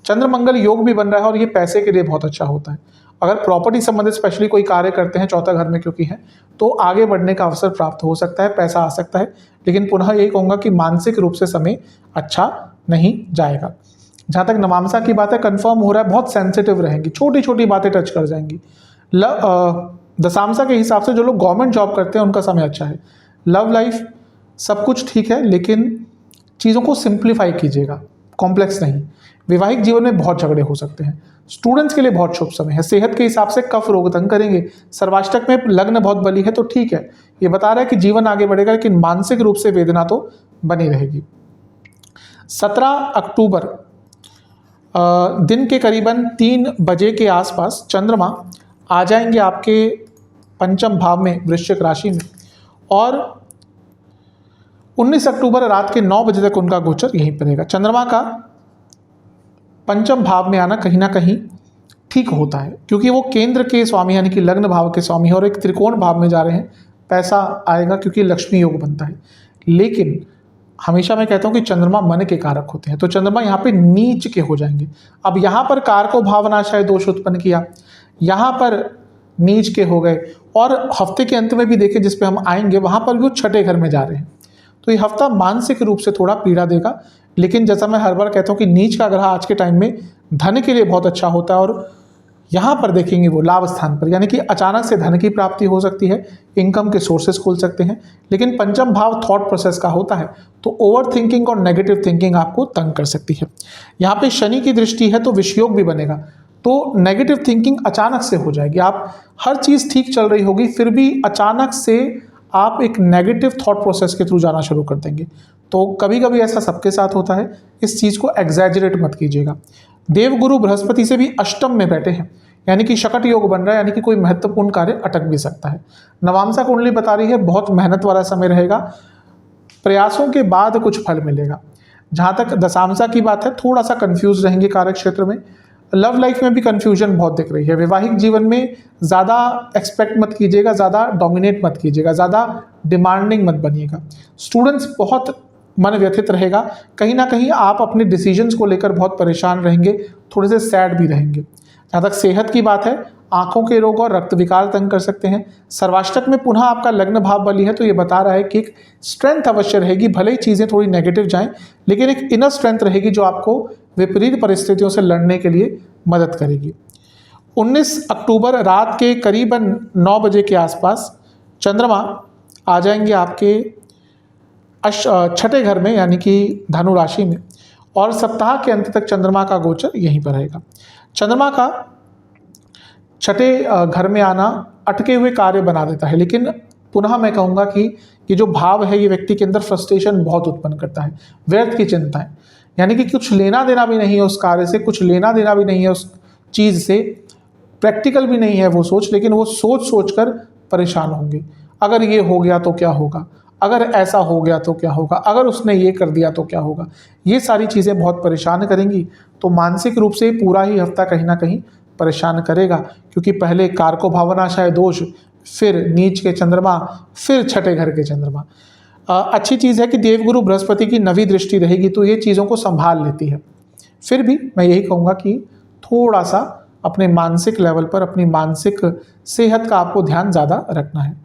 चंद्र मंगल योग भी बन रहा है और ये पैसे के लिए बहुत अच्छा होता है। अगर प्रॉपर्टी संबंधित स्पेशली कोई कार्य करते हैं चौथा घर में क्योंकि है, तो आगे बढ़ने का अवसर प्राप्त हो सकता है, पैसा आ सकता है, लेकिन पुनः यही कहूँगा कि मानसिक रूप से समय अच्छा नहीं जाएगा। जहाँ तक नवामसा की बात है, कन्फर्म हो रहा है बहुत सेंसिटिव रहेंगी, छोटी छोटी बातें टच कर जाएंगी। दशामसा के हिसाब से जो लोग गवर्नमेंट जॉब करते हैं उनका समय अच्छा है। लव लाइफ सब कुछ ठीक है, लेकिन चीज़ों को सिंप्लीफाई कीजिएगा, कॉम्प्लेक्स नहीं। वैवाहिक जीवन में बहुत झगड़े हो सकते हैं। स्टूडेंट्स के लिए बहुत शुभ समय है। सेहत के हिसाब से कफ रोग तंग करेंगे। सर्वाष्टक में लग्न बहुत बली है तो ठीक है, ये बता रहा है कि जीवन आगे बढ़ेगा, लेकिन मानसिक रूप से वेदना तो बनी रहेगी। 17 अक्टूबर दिन के करीबन 3 बजे के आसपास चंद्रमा आ जाएंगे आपके पंचम भाव में, वृश्चिक राशि में, और 19 अक्टूबर रात के 9 बजे तक उनका गोचर यहीं पर रहेगा। चंद्रमा का पंचम भाव में आना कहीं ना कहीं ठीक होता है, क्योंकि वो केंद्र के स्वामी यानी कि लग्न भाव के स्वामी है और एक त्रिकोण भाव में जा रहे हैं। पैसा आएगा क्योंकि लक्ष्मी योग बनता है, लेकिन हमेशा मैं कहता हूँ कि चंद्रमा मन के कारक होते हैं, तो चंद्रमा यहाँ पे नीच के हो जाएंगे। अब यहाँ पर कारको भावनाशय दोष उत्पन्न किया, यहाँ पर नीच के हो गए, और हफ्ते के अंत में भी देखें जिस पे हम आएंगे वहाँ पर भी वो छठे घर में जा रहे हैं, तो ये हफ्ता मानसिक रूप से थोड़ा पीड़ा देगा। लेकिन जैसा मैं हर बार कहता हूँ कि नीच का ग्रह आज के टाइम में धन के लिए बहुत अच्छा होता है, और यहाँ पर देखेंगे वो लाभ स्थान पर, यानी कि अचानक से धन की प्राप्ति हो सकती है, इनकम के सोर्सेस खुल सकते हैं। लेकिन पंचम भाव थॉट प्रोसेस का होता है, तो ओवर थिंकिंग और नेगेटिव थिंकिंग आपको तंग कर सकती है। यहाँ पे शनि की दृष्टि है तो विषयोग भी बनेगा, तो नेगेटिव थिंकिंग अचानक से हो जाएगी। आप हर चीज़ ठीक चल रही होगी, फिर भी अचानक से आप एक नेगेटिव थॉट प्रोसेस के थ्रू जाना शुरू कर देंगे। तो कभी कभी ऐसा सबके साथ होता है, इस चीज़ को एग्जैजरेट मत कीजिएगा। देवगुरु बृहस्पति से भी अष्टम में बैठे हैं, यानी कि शकट योग बन रहा है, यानी कि कोई महत्वपूर्ण कार्य अटक भी सकता है। नवामसा कुंडली बता रही है बहुत मेहनत वाला समय रहेगा, प्रयासों के बाद कुछ फल मिलेगा। जहाँ तक दशामसा की बात है, थोड़ा सा कंफ्यूज रहेंगे कार्य क्षेत्र में। लव लाइफ में भी कंफ्यूजन बहुत दिख रही है। वैवाहिक जीवन में ज़्यादा एक्सपेक्ट मत कीजिएगा, ज़्यादा डोमिनेट मत कीजिएगा, ज़्यादा डिमांडिंग मत बनिएगा। स्टूडेंट्स बहुत मन व्यथित रहेगा, कहीं ना कहीं आप अपने डिसीजंस को लेकर बहुत परेशान रहेंगे, थोड़े से सैड भी रहेंगे। जहाँ तक सेहत की बात है, आंखों के रोग और रक्त विकार तंग कर सकते हैं। सर्वाष्टक में पुनः आपका लग्न भाव बली है, तो ये बता रहा है कि एक स्ट्रेंथ अवश्य रहेगी, भले ही चीज़ें थोड़ी नेगेटिव जाएं, लेकिन एक इनर स्ट्रेंथ रहेगी जो आपको विपरीत परिस्थितियों से लड़ने के लिए मदद करेगी। 19 अक्टूबर रात के करीबन 9 बजे के आसपास चंद्रमा आ जाएंगे आपके छठे घर में, यानी कि धनु राशि में, और सप्ताह के अंत तक चंद्रमा का गोचर यहीं पर रहेगा। चंद्रमा का छठे घर में आना अटके हुए कार्य बना देता है, लेकिन पुनः मैं कहूँगा कि ये जो भाव है ये व्यक्ति के अंदर फ्रस्ट्रेशन बहुत उत्पन्न करता है, व्यर्थ की चिंताएं, यानी कि कुछ लेना देना भी नहीं है उस कार्य से, कुछ लेना देना भी नहीं है उस चीज़ से, प्रैक्टिकल भी नहीं है वो सोच, लेकिन वो सोच सोच कर परेशान होंगे। अगर ये हो गया तो क्या होगा, अगर ऐसा हो गया तो क्या होगा, अगर उसने ये कर दिया तो क्या होगा, ये सारी चीज़ें बहुत परेशान करेंगी। तो मानसिक रूप से पूरा ही हफ्ता कहीं ना कहीं परेशान करेगा, क्योंकि पहले कारको भावनाशय दोष, फिर नीच के चंद्रमा, फिर छठे घर के चंद्रमा। अच्छी चीज़ है कि देवगुरु बृहस्पति की नवी दृष्टि रहेगी, तो ये चीज़ों को संभाल लेती है। फिर भी मैं यही कहूँगा कि थोड़ा सा अपने मानसिक लेवल पर, अपनी मानसिक सेहत का आपको ध्यान ज़्यादा रखना है।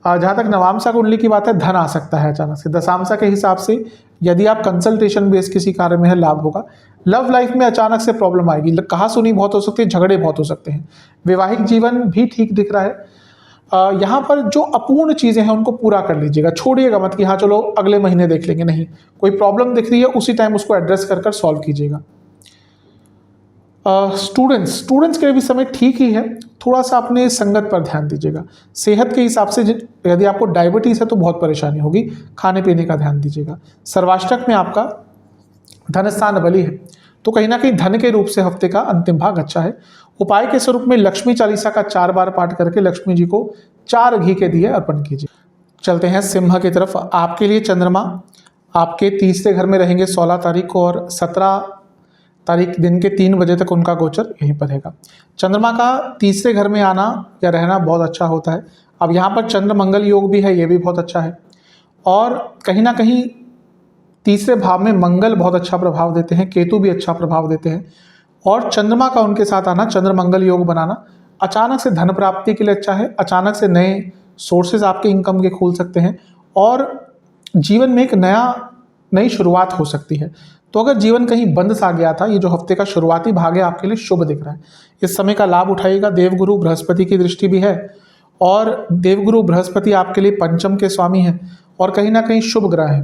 जहाँ तक नवामसा कुंडली की बात है, धन आ सकता है अचानक से। दशामसा के हिसाब से यदि आप कंसल्टेशन बेस किसी कार्य में है, लाभ होगा। लव लाइफ में अचानक से प्रॉब्लम आएगी, कहा सुनी बहुत हो सकती है, झगड़े बहुत हो सकते हैं। वैवाहिक जीवन भी ठीक दिख रहा है। यहाँ पर जो अपूर्ण चीज़ें हैं उनको पूरा कर लीजिएगा, छोड़िएगा मत कि हाँ चलो अगले महीने देख लेंगे, नहीं। कोई प्रॉब्लम दिख रही है उसी टाइम उसको एड्रेस कर सॉल्व कीजिएगा। स्टूडेंट्स के लिए भी समय ठीक ही है, थोड़ा सा अपने संगत पर ध्यान दीजिएगा। सेहत के हिसाब से यदि आपको डायबिटीज़ है तो बहुत परेशानी होगी, खाने पीने का ध्यान दीजिएगा। सर्वाष्टक में आपका धन स्थान बली है, तो कहीं ना कहीं धन के रूप से हफ्ते का अंतिम भाग अच्छा है। उपाय के स्वरूप में लक्ष्मी चालीसा का 4 बार पाठ करके लक्ष्मी जी को 4 घी के दिए अर्पण कीजिए। चलते हैं सिंह की तरफ। आपके लिए चंद्रमा आपके तीसरे घर में रहेंगे 16 तारीख को, और 17 तारीख दिन के 3 बजे तक उनका गोचर यहीं पर रहेगा। चंद्रमा का तीसरे घर में आना या रहना बहुत अच्छा होता है। अब यहाँ पर चंद्र मंगल योग भी है, ये भी बहुत अच्छा है। और कहीं ना कहीं तीसरे भाव में मंगल बहुत अच्छा प्रभाव देते हैं, केतु भी अच्छा प्रभाव देते हैं, और चंद्रमा का उनके साथ आना, चंद्र मंगल योग बनाना अचानक से धन प्राप्ति के लिए अच्छा है। अचानक से नए सोर्सेज आपके इनकम के खुल सकते हैं, और जीवन में एक नई शुरुआत हो सकती है। तो अगर जीवन कहीं बंद सा गया था, ये जो हफ्ते का शुरुआती भाग है आपके लिए शुभ दिख रहा है। इस समय का लाभ उठाइएगा। देवगुरु बृहस्पति की दृष्टि भी है, और देवगुरु बृहस्पति आपके लिए पंचम के स्वामी हैं और कहीं ना कहीं शुभ ग्रह है,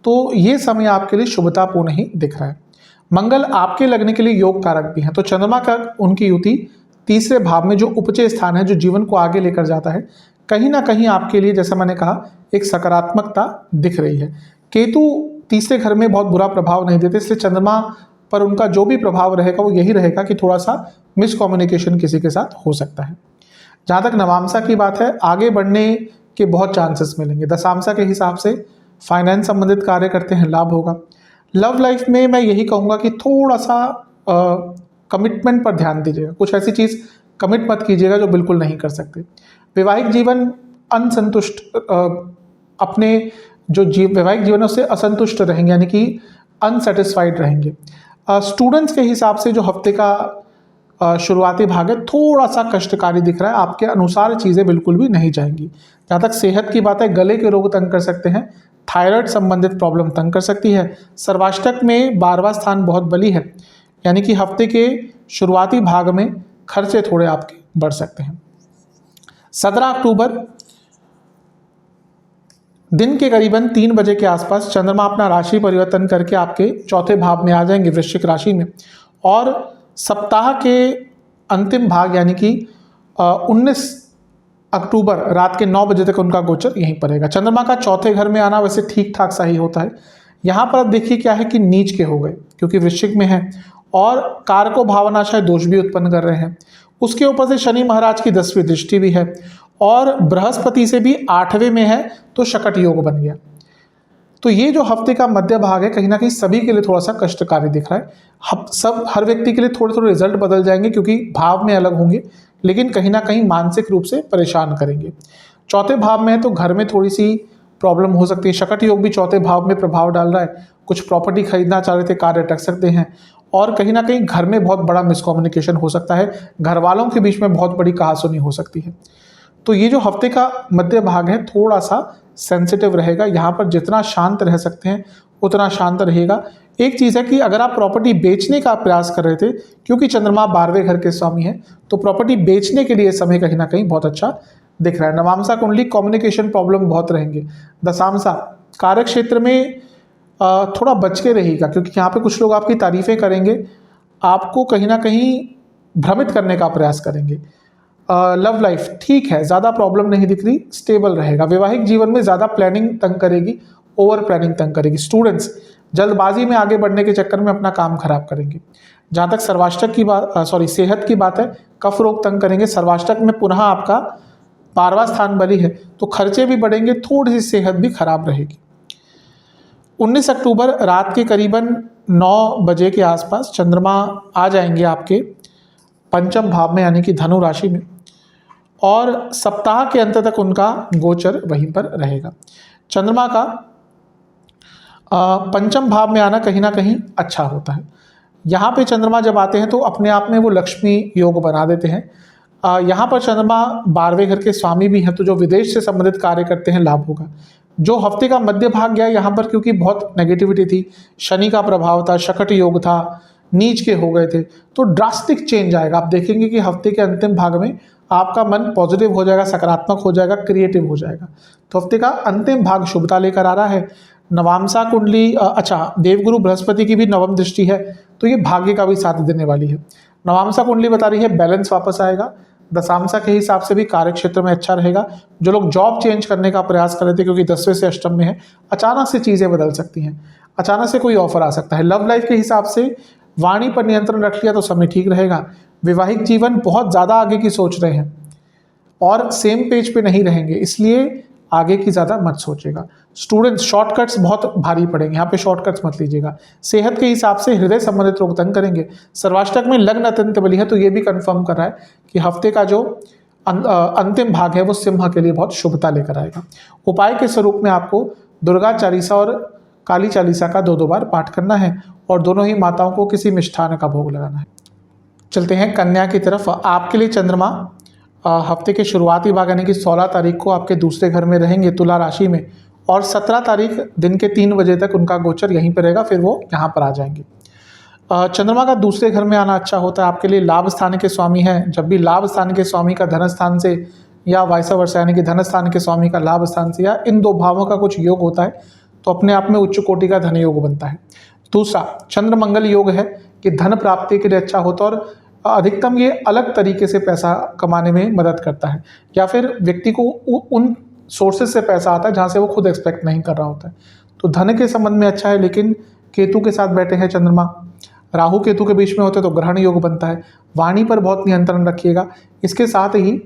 तो ये समय आपके लिए शुभतापूर्ण ही दिख रहा है। मंगल आपके लगने के लिए योग कारक भी है, तो चंद्रमा का उनकी युति तीसरे भाव में जो उपचय स्थान है, जो जीवन को आगे लेकर जाता है, कहीं ना कहीं आपके लिए जैसा मैंने कहा एक सकारात्मकता दिख रही है। केतु तीसरे घर में बहुत बुरा प्रभाव नहीं देते, इसलिए चंद्रमा पर उनका जो भी प्रभाव रहेगा वो यही रहेगा कि थोड़ा सा मिसकम्युनिकेशन किसी के साथ हो सकता है। जहाँ तक नवामसा की बात है, आगे बढ़ने के बहुत चांसेस मिलेंगे। दशामसा के हिसाब से फाइनेंस संबंधित कार्य करते हैं, लाभ होगा। लव लाइफ में मैं यही कहूँगा कि थोड़ा सा कमिटमेंट पर ध्यान दीजिएगा, कुछ ऐसी चीज़ कमिट मत कीजिएगा जो बिल्कुल नहीं कर सकते। वैवाहिक जीवन असंतुष्ट, अपने जो वैवाहिक जीवन है उससे असंतुष्ट रहेंगे, यानी कि अनसेटिस्फाइड रहेंगे। स्टूडेंट्स के हिसाब से जो हफ्ते का शुरुआती भाग है थोड़ा सा कष्टकारी दिख रहा है, आपके अनुसार चीज़ें बिल्कुल भी नहीं जाएंगी। जहाँ तक सेहत की बात है, गले के रोग तंग कर सकते हैं, थायराइड संबंधित प्रॉब्लम तंग कर सकती है। सर्वाष्टक में 12वां स्थान बहुत बली है, यानी कि हफ्ते के शुरुआती भाग में खर्चे थोड़े आपके बढ़ सकते हैं। 17 अक्टूबर दिन के करीबन 3 बजे के आसपास चंद्रमा अपना राशि परिवर्तन करके आपके चौथे भाव में आ जाएंगे, वृश्चिक राशि में, और सप्ताह के अंतिम भाग यानी कि 19 अक्टूबर रात के 9 बजे तक उनका गोचर यहीं पर रहेगा। चंद्रमा का चौथे घर में आना वैसे ठीक ठाक सा ही होता है। यहाँ पर अब देखिए क्या है कि नीच के हो गए, क्योंकि वृश्चिक में है, और कारको भावनाशय दोष भी उत्पन्न कर रहे हैं। उसके ऊपर से शनि महाराज की 10वीं दृष्टि भी है, और बृहस्पति से भी 8वें में है, तो शकट योग बन गया। तो ये जो हफ्ते का मध्य भाग है कहीं ना कहीं सभी के लिए थोड़ा सा कष्टकारी दिख रहा है। हर व्यक्ति के लिए थोड़े थोड़े रिजल्ट बदल जाएंगे, क्योंकि भाव में अलग होंगे, लेकिन कहीं ना कहीं मानसिक रूप से परेशान करेंगे। चौथे भाव में है तो घर में थोड़ी सी प्रॉब्लम हो सकती है। शकट योग भी चौथे भाव में प्रभाव डाल रहा है, कुछ प्रॉपर्टी खरीदना चाह रहे थे, कार्य अटक सकते हैं, और कहीं ना कहीं घर में बहुत बड़ा मिसकम्युनिकेशन हो सकता है, घर वालों के बीच में बहुत बड़ी कहासुनी हो सकती है। तो ये जो हफ्ते का मध्य भाग है थोड़ा सा सेंसिटिव रहेगा, यहाँ पर जितना शांत रह सकते हैं उतना शांत रहेगा। एक चीज़ है कि अगर आप प्रॉपर्टी बेचने का प्रयास कर रहे थे, क्योंकि चंद्रमा 12वें घर के स्वामी है, तो प्रॉपर्टी बेचने के लिए समय कहीं ना कहीं बहुत अच्छा दिख रहा है। नवामसा कुंडली कम्युनिकेशन प्रॉब्लम बहुत रहेंगे। दशामसा कार्य क्षेत्र में थोड़ा बच के रहेगा, क्योंकि यहाँ पे कुछ लोग आपकी तारीफ़ें करेंगे, आपको कहीं ना कहीं भ्रमित करने का प्रयास करेंगे। लव लाइफ ठीक है, ज़्यादा प्रॉब्लम नहीं दिख रही, स्टेबल रहेगा। वैवाहिक जीवन में ज़्यादा प्लानिंग तंग करेगी, ओवर प्लानिंग तंग करेगी। स्टूडेंट्स जल्दबाजी में आगे बढ़ने के चक्कर में अपना काम खराब करेंगे। जहाँ तक सर्वाष्टक की बात सेहत की बात है, कफ रोग तंग करेंगे। सर्वाष्टक में पुनः आपका 12वां स्थान बली है, तो खर्चे भी बढ़ेंगे, थोड़ी सी सेहत भी खराब रहेगी। 19 अक्टूबर रात के करीबन 9 बजे के आसपास चंद्रमा आ जाएंगे आपके पंचम भाव में यानी कि धनु राशि में, और सप्ताह के अंत तक उनका गोचर वहीं पर रहेगा। चंद्रमा का पंचम भाव में आना कहीं ना कहीं अच्छा होता है। यहाँ पे चंद्रमा जब आते हैं तो अपने आप में वो लक्ष्मी योग बना देते हैं। यहाँ पर चंद्रमा 12वें घर के स्वामी भी हैं, तो जो विदेश से संबंधित कार्य करते हैं लाभ होगा। जो हफ्ते का मध्य भाग गया यहाँ पर, क्योंकि बहुत नेगेटिविटी थी, शनि का प्रभाव था, शकट योग था, नीच के हो गए थे, तो ड्रास्टिक चेंज आएगा। आप देखेंगे कि हफ्ते के अंतिम भाग में आपका मन पॉजिटिव हो जाएगा, सकारात्मक हो जाएगा, क्रिएटिव हो जाएगा। तो हफ्ते का अंतिम भाग शुभता लेकर आ रहा है। नवामसा कुंडली, अच्छा, देवगुरु बृहस्पति की भी नवम दृष्टि है, तो ये भाग्य का भी साथ देने वाली है। नवामसा कुंडली बता रही है बैलेंस वापस आएगा। दशामसा के हिसाब से भी कार्य क्षेत्र में अच्छा रहेगा। जो लोग जॉब चेंज करने का प्रयास कर रहे थे, क्योंकि 10वें से अष्टम में है, अचानक से चीज़ें बदल सकती हैं, अचानक से कोई ऑफर आ सकता है। लव लाइफ के हिसाब से वाणी पर नियंत्रण रख लिया तो समय ठीक रहेगा। वैवाहिक जीवन बहुत ज़्यादा आगे की सोच रहे हैं और सेम पेज पे नहीं रहेंगे, इसलिए आगे की ज़्यादा मत सोचेगा। स्टूडेंट्स, शॉर्टकट्स बहुत भारी पड़ेंगे, यहाँ पे शॉर्टकट्स मत लीजिएगा। सेहत के हिसाब से हृदय संबंधित रोग तंग करेंगे। सर्वाष्टक में लग्न अत्यंत बली है, तो ये भी कंफर्म कर रहा है कि हफ्ते का जो अंतिम भाग है वो सिंह के लिए बहुत शुभता लेकर आएगा। उपाय के स्वरूप में आपको दुर्गा चालीसा और काली चालीसा का 2-2 बार पाठ करना है, और दोनों ही माताओं को किसी मिष्ठान का भोग लगाना है। चलते हैं कन्या की तरफ। आपके लिए चंद्रमा हफ्ते के शुरुआती भाग यानी कि 16 तारीख को आपके दूसरे घर में रहेंगे, तुला राशि में, और 17 तारीख दिन के 3 बजे तक उनका गोचर यहीं पर रहेगा, फिर वो यहाँ पर आ जाएंगे। चंद्रमा का दूसरे घर में आना अच्छा होता है, आपके लिए लाभ स्थान के स्वामी हैं। जब भी लाभ स्थान के स्वामी का धन स्थान से या वाइस वर्सा यानी कि धन स्थान के स्वामी का लाभ स्थान से या इन 2 भावों का कुछ योग होता है, तो अपने आप में उच्च कोटि का धन योग बनता है। दूसरा चंद्र मंगल योग है कि धन प्राप्ति के लिए अच्छा होता है, और अधिकतम ये अलग तरीके से पैसा कमाने में मदद करता है, या फिर व्यक्ति को उन सोर्सेज से पैसा आता है जहाँ से वो खुद एक्सपेक्ट नहीं कर रहा होता है। तो धन के संबंध में अच्छा है, लेकिन केतु के साथ बैठे हैं चंद्रमा, राहु केतु के बीच में होते हैं तो ग्रहण योग बनता है। वाणी पर बहुत नियंत्रण रखिएगा। इसके साथ ही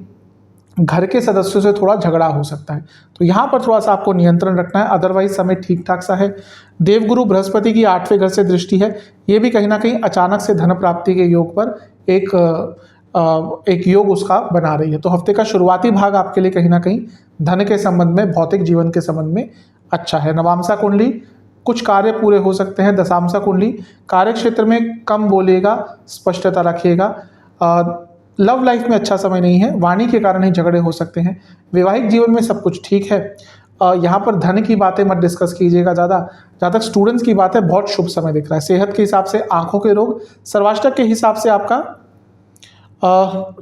घर के सदस्यों से थोड़ा झगड़ा हो सकता है, तो यहाँ पर थोड़ा सा आपको नियंत्रण रखना है, अदरवाइज समय ठीक ठाक सा है। देवगुरु बृहस्पति की 8वें घर से दृष्टि है, ये भी कहीं ना कहीं अचानक से धन प्राप्ति के योग पर एक योग उसका बना रही है। तो हफ्ते का शुरुआती भाग आपके लिए कहीं ना कहीं धन के संबंध में, भौतिक जीवन के संबंध में अच्छा है। नवामसा कुंडली कुछ कार्य पूरे हो सकते हैं। दशामसा कुंडली कार्य क्षेत्र में कम बोलिएगा, स्पष्टता रखिएगा। लव लाइफ में अच्छा समय नहीं है, वाणी के कारण ही झगड़े हो सकते हैं। वैवाहिक जीवन में सब कुछ ठीक है। यहाँ पर धन की बातें मत डिस्कस कीजिएगा ज़्यादा। जहाँ तक स्टूडेंट्स की बात है, बहुत शुभ समय दिख रहा है। सेहत के हिसाब से आंखों के रोग, सर्वाष्टक के हिसाब से आपका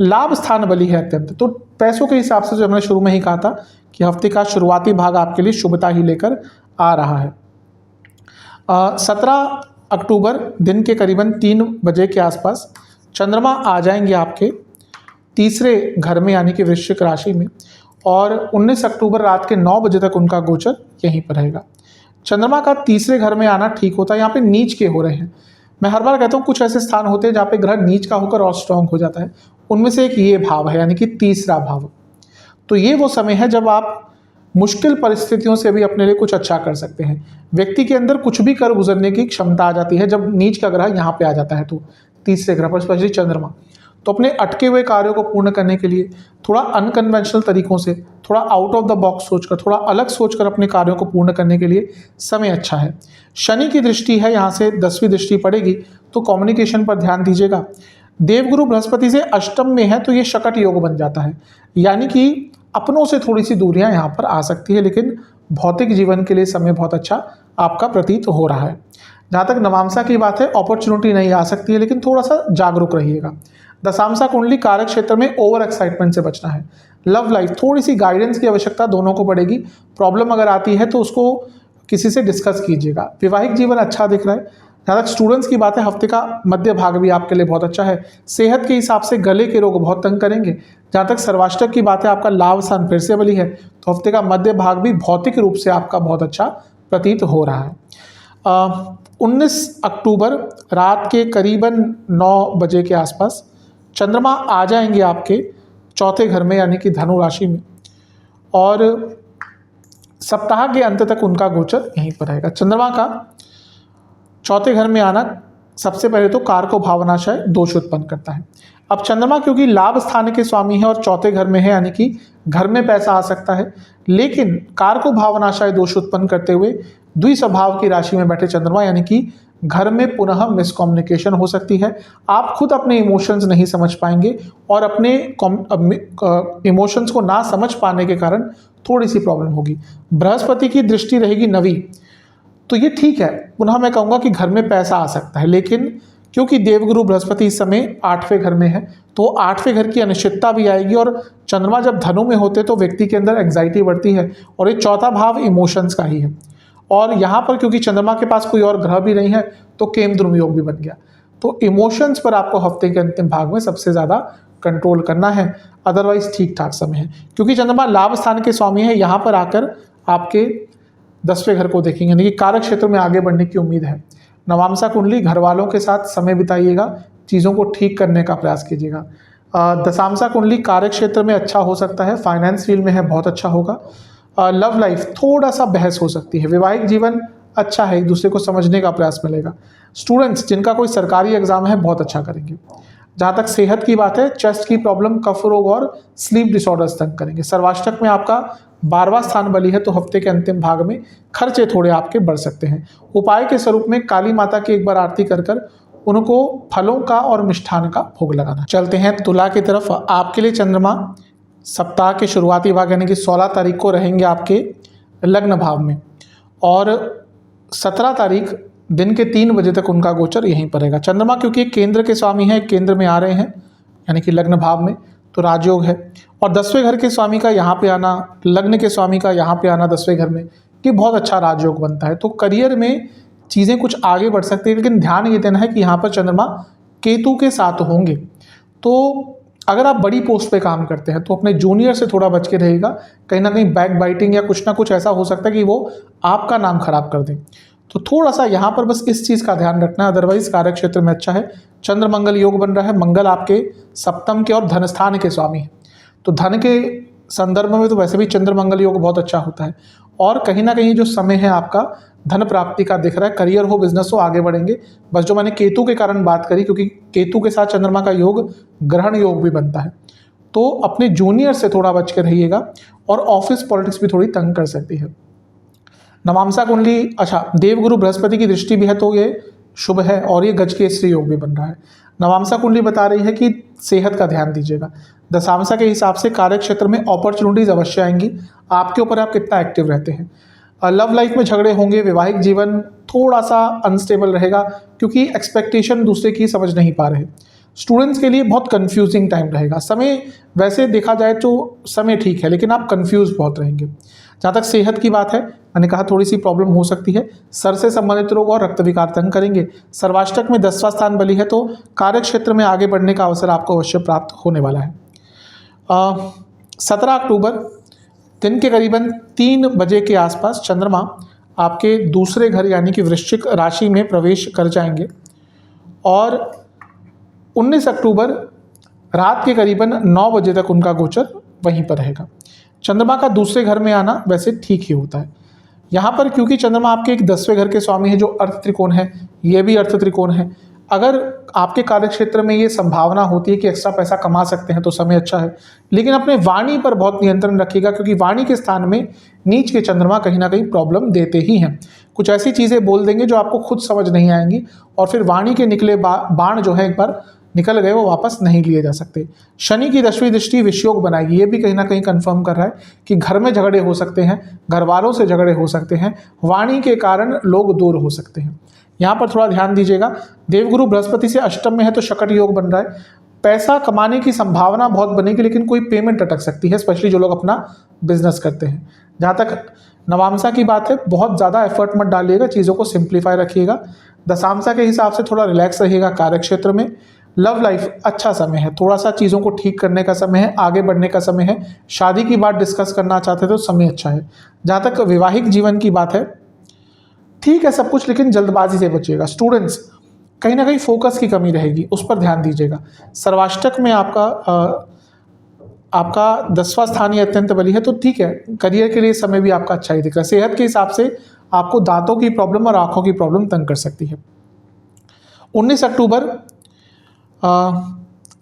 लाभ स्थान बली है अत्यंत। तो पैसों के हिसाब से जो हमने शुरू में ही कहा था कि हफ्ते का शुरुआती भाग आपके लिए शुभता ही लेकर आ रहा है। 17 अक्टूबर दिन के करीबन 3 बजे के आसपास चंद्रमा आ जाएंगे आपके तीसरे घर में यानी कि वृश्चिक राशि में, और 19 अक्टूबर रात के 9 बजे तक उनका गोचर यहीं पर रहेगा। चंद्रमा का तीसरे घर में आना ठीक होता है। यहाँ पे नीच के हो रहे हैं। मैं हर बार कहता हूँ कुछ ऐसे स्थान होते हैं जहाँ पे ग्रह नीच का होकर और स्ट्रांग हो जाता है, उनमें से एक ये भाव है यानी कि तीसरा भाव। तो ये वो समय है जब आप मुश्किल परिस्थितियों से भी अपने लिए कुछ अच्छा कर सकते हैं। व्यक्ति के अंदर कुछ भी कर गुजरने की क्षमता आ जाती है जब नीच का ग्रह यहाँ पे आ जाता है, तो तीसरे ग्रह पर स्पेशली चंद्रमा। तो अपने अटके हुए कार्यों को पूर्ण करने के लिए थोड़ा अनकन्वेंशनल तरीकों से, थोड़ा आउट ऑफ द बॉक्स सोचकर, थोड़ा अलग सोचकर अपने कार्यों को पूर्ण करने के लिए समय अच्छा है। शनि की दृष्टि है, यहाँ से 10वीं दृष्टि पड़ेगी, तो कम्युनिकेशन पर ध्यान दीजिएगा। देवगुरु बृहस्पति से अष्टम में है, तो ये शकट योग बन जाता है, यानी कि अपनों से थोड़ी सी दूरियां यहाँ पर आ सकती है, लेकिन भौतिक जीवन के लिए समय बहुत अच्छा आपका प्रतीत हो रहा है। जहाँ तक नवामसा की बात है, अपॉर्चुनिटी नहीं आ सकती है, लेकिन थोड़ा सा जागरूक रहिएगा। दशामसा कुंडली कार्य क्षेत्र में ओवर एक्साइटमेंट से बचना है। लव लाइफ थोड़ी सी गाइडेंस की आवश्यकता दोनों को पड़ेगी। प्रॉब्लम अगर आती है तो उसको किसी से डिस्कस कीजिएगा। वैवाहिक जीवन अच्छा दिख रहा है। जहाँ तक स्टूडेंट्स की बात है, हफ्ते का मध्य भाग भी आपके लिए बहुत अच्छा है। सेहत के हिसाब से गले के रोग बहुत तंग करेंगे। जहाँ तक सर्वाष्टक की बात है, आपका लाभ स्थान फिर से बली है, तो हफ्ते का मध्य भाग भी भौतिक रूप से आपका बहुत अच्छा प्रतीत हो रहा है। 19 अक्टूबर रात के करीबन 9 बजे के आसपास चंद्रमा आ जाएंगे आपके चौथे घर में यानी कि धनु राशि में, और सप्ताह के अंत तक उनका गोचर यहीं पर रहेगा। चंद्रमा का चौथे घर में आना सबसे पहले तो कारको भावनाशय दोष उत्पन्न करता है। अब चंद्रमा क्योंकि लाभ स्थान के स्वामी है और चौथे घर में है, यानी कि घर में पैसा आ सकता है, लेकिन कारको भावनाशय दोष उत्पन्न करते हुए द्विस्वभाव की राशि में बैठे चंद्रमा, यानी कि घर में पुनः मिसकम्युनिकेशन हो सकती है। आप खुद अपने इमोशंस नहीं समझ पाएंगे और अपने इमोशंस को ना समझ पाने के कारण थोड़ी सी प्रॉब्लम होगी। बृहस्पति की दृष्टि रहेगी 9वीं, तो ये ठीक है, पुनः मैं कहूँगा कि घर में पैसा आ सकता है, लेकिन क्योंकि देवगुरु बृहस्पति इस समय 8वें घर में है तो 8वें घर की अनिश्चितता भी आएगी। और चंद्रमा जब धनु में होते तो व्यक्ति के अंदर एंग्जाइटी बढ़ती है, और ये चौथा भाव इमोशंस का ही है। और यहाँ पर क्योंकि चंद्रमा के पास कोई और ग्रह भी नहीं है तो केमद्रुम योग भी बन गया। तो इमोशंस पर आपको हफ्ते के अंतिम भाग में सबसे ज़्यादा कंट्रोल करना है, अदरवाइज ठीक ठाक समय है। क्योंकि चंद्रमा लाभ स्थान के स्वामी है, यहाँ पर आकर आपके 10वें घर को देखेंगे, यानी कि कारक क्षेत्र में आगे बढ़ने की उम्मीद है। नवामसा कुंडली, घर वालों के साथ समय बिताइएगा, चीज़ों को ठीक करने का प्रयास कीजिएगा। दशामसा कुंडली कार्य क्षेत्र में अच्छा हो सकता है, फाइनेंस फील्ड में है बहुत अच्छा होगा। लव लाइफ थोड़ा सा बहस हो सकती है। वैवाहिक जीवन अच्छा है, एक दूसरे को समझने का प्रयास मिलेगा। स्टूडेंट्स जिनका कोई सरकारी एग्जाम है बहुत अच्छा करेंगे। जहाँ तक सेहत की बात है, चेस्ट की प्रॉब्लम, कफ रोग और स्लीप डिसऑर्डर्स तंग करेंगे। सर्वाष्टक में आपका 12वां स्थान बली है, तो हफ्ते के अंतिम भाग में खर्चे थोड़े आपके बढ़ सकते हैं। उपाय के स्वरूप में काली माता की एक बार आरती कर कर उनको फलों का और मिष्ठान का भोग लगाना। चलते हैं तुला की तरफ। आपके लिए चंद्रमा सप्ताह के शुरुआती भाग यानी कि 16 तारीख को रहेंगे आपके लग्न भाव में, और 17 तारीख दिन के 3 बजे तक उनका गोचर यहीं पर रहेगा। चंद्रमा क्योंकि केंद्र के स्वामी हैं, केंद्र में आ रहे हैं यानी कि लग्न भाव में, तो राजयोग है। और 10वें घर के स्वामी का यहाँ पे आना, लग्न के स्वामी का यहाँ पे आना 10वें घर में, ये बहुत अच्छा राजयोग बनता है। तो करियर में चीज़ें कुछ आगे बढ़ सकती है, लेकिन ध्यान ये देना है कि यहाँ पर चंद्रमा केतु के साथ होंगे। तो अगर आप बड़ी पोस्ट पे काम करते हैं तो अपने जूनियर से थोड़ा बच के रहेगा, कहीं ना कहीं बैक बाइटिंग या कुछ ना कुछ ऐसा हो सकता है कि वो आपका नाम खराब कर दें। तो थोड़ा सा यहाँ पर बस इस चीज़ का ध्यान रखना है, अदरवाइज कार्य क्षेत्र में अच्छा है। चंद्र मंगल योग बन रहा है, मंगल आपके सप्तम के और धन स्थान के स्वामी है, तो धन के संदर्भ में तो वैसे भी चंद्र मंगल योग बहुत अच्छा होता है। और कहीं ना कहीं जो समय है आपका धन प्राप्ति का दिख रहा है, करियर हो बिजनेस हो आगे बढ़ेंगे। बस जो मैंने केतु के कारण बात करी, क्योंकि केतु के साथ चंद्रमा का योग ग्रहण योग भी बनता है, तो अपने जूनियर से थोड़ा बच के रहिएगा। और ऑफिस पॉलिटिक्स भी थोड़ी तंग कर सकती है। नवामसा कुंडली, अच्छा देवगुरु बृहस्पति की दृष्टि भी है तो ये शुभ है, और ये गजकेसरी योग भी बन रहा है। नवामसा कुंडली बता रही है कि सेहत का ध्यान दीजिएगा। दशामसा के हिसाब से कार्य क्षेत्र में अपॉर्चुनिटीज अवश्य आएंगी, आपके ऊपर आप कितना एक्टिव रहते हैं। लव लाइफ में झगड़े होंगे, वैवाहिक जीवन थोड़ा सा अनस्टेबल रहेगा क्योंकि एक्सपेक्टेशन दूसरे की समझ नहीं पा रहे। स्टूडेंट्स के लिए बहुत कंफ्यूजिंग टाइम रहेगा। समय वैसे देखा जाए तो समय ठीक है, लेकिन आप कंफ्यूज बहुत रहेंगे। जहाँ तक सेहत की बात है, मैंने कहा थोड़ी सी प्रॉब्लम हो सकती है, सर से संबंधित रोग और रक्त विकार तंग करेंगे। सर्वाष्टक में 10वां स्थान बली है, तो कार्य क्षेत्र में आगे बढ़ने का अवसर आपको अवश्य प्राप्त होने वाला है। 17 अक्टूबर दिन के करीबन 3 बजे के आसपास चंद्रमा आपके दूसरे घर यानी कि वृश्चिक राशि में प्रवेश कर जाएंगे, और 19 अक्टूबर रात के करीबन 9 बजे तक उनका गोचर वहीं पर रहेगा। चंद्रमा का दूसरे घर में आना वैसे ठीक ही होता है। यहाँ पर क्योंकि चंद्रमा आपके एक 10वें घर के स्वामी है जो अर्थ त्रिकोण है, ये भी अर्थ त्रिकोण है। अगर आपके कार्य क्षेत्र में ये संभावना होती है कि एक्स्ट्रा पैसा कमा सकते हैं तो समय अच्छा है, लेकिन अपने वाणी पर बहुत नियंत्रण रखिएगा, क्योंकि वाणी के स्थान में नीच के चंद्रमा कहीं ना कहीं प्रॉब्लम देते ही हैं। कुछ ऐसी चीज़ें बोल देंगे जो आपको खुद समझ नहीं आएंगी, और फिर वाणी के निकले बाण जो है एक बार निकल गए वो वापस नहीं लिए जा सकते। शनि की 10वीं दृष्टि विषयोग बनाएगी, ये भी कहीं ना कहीं कंफर्म कर रहा है कि घर में झगड़े हो सकते हैं, घर वालों से झगड़े हो सकते हैं, वाणी के कारण लोग दूर हो सकते हैं। यहाँ पर थोड़ा ध्यान दीजिएगा। देवगुरु बृहस्पति से अष्टम में है तो शकट योग बन रहा है। पैसा कमाने की संभावना बहुत बनेगी, लेकिन कोई पेमेंट अटक सकती है, स्पेशली जो लोग अपना बिजनेस करते हैं। जहाँ तक नवामसा की बात है, बहुत ज़्यादा एफर्ट मत डालिएगा, चीज़ों को सिंप्लीफाई रखिएगा। दशामसा के हिसाब से थोड़ा रिलैक्स रहिएगा कार्य क्षेत्र में। लव लाइफ अच्छा समय है, थोड़ा सा चीज़ों को ठीक करने का समय है, आगे बढ़ने का समय है। शादी की बात डिस्कस करना चाहते थे तो समय अच्छा है। जहाँ तक वैवाहिक जीवन की बात है, ठीक है सब कुछ, लेकिन जल्दबाजी से बचिएगा। स्टूडेंट्स कहीं ना कहीं फोकस की कमी रहेगी, उस पर ध्यान दीजिएगा। सर्वाष्टक में आपका आपका 10वां स्थान ही अत्यंत बली है, तो ठीक है, करियर के लिए समय भी आपका अच्छा ही दिख रहा है। सेहत के हिसाब से आपको दांतों की प्रॉब्लम और आंखों की प्रॉब्लम तंग कर सकती है। 19 अक्टूबर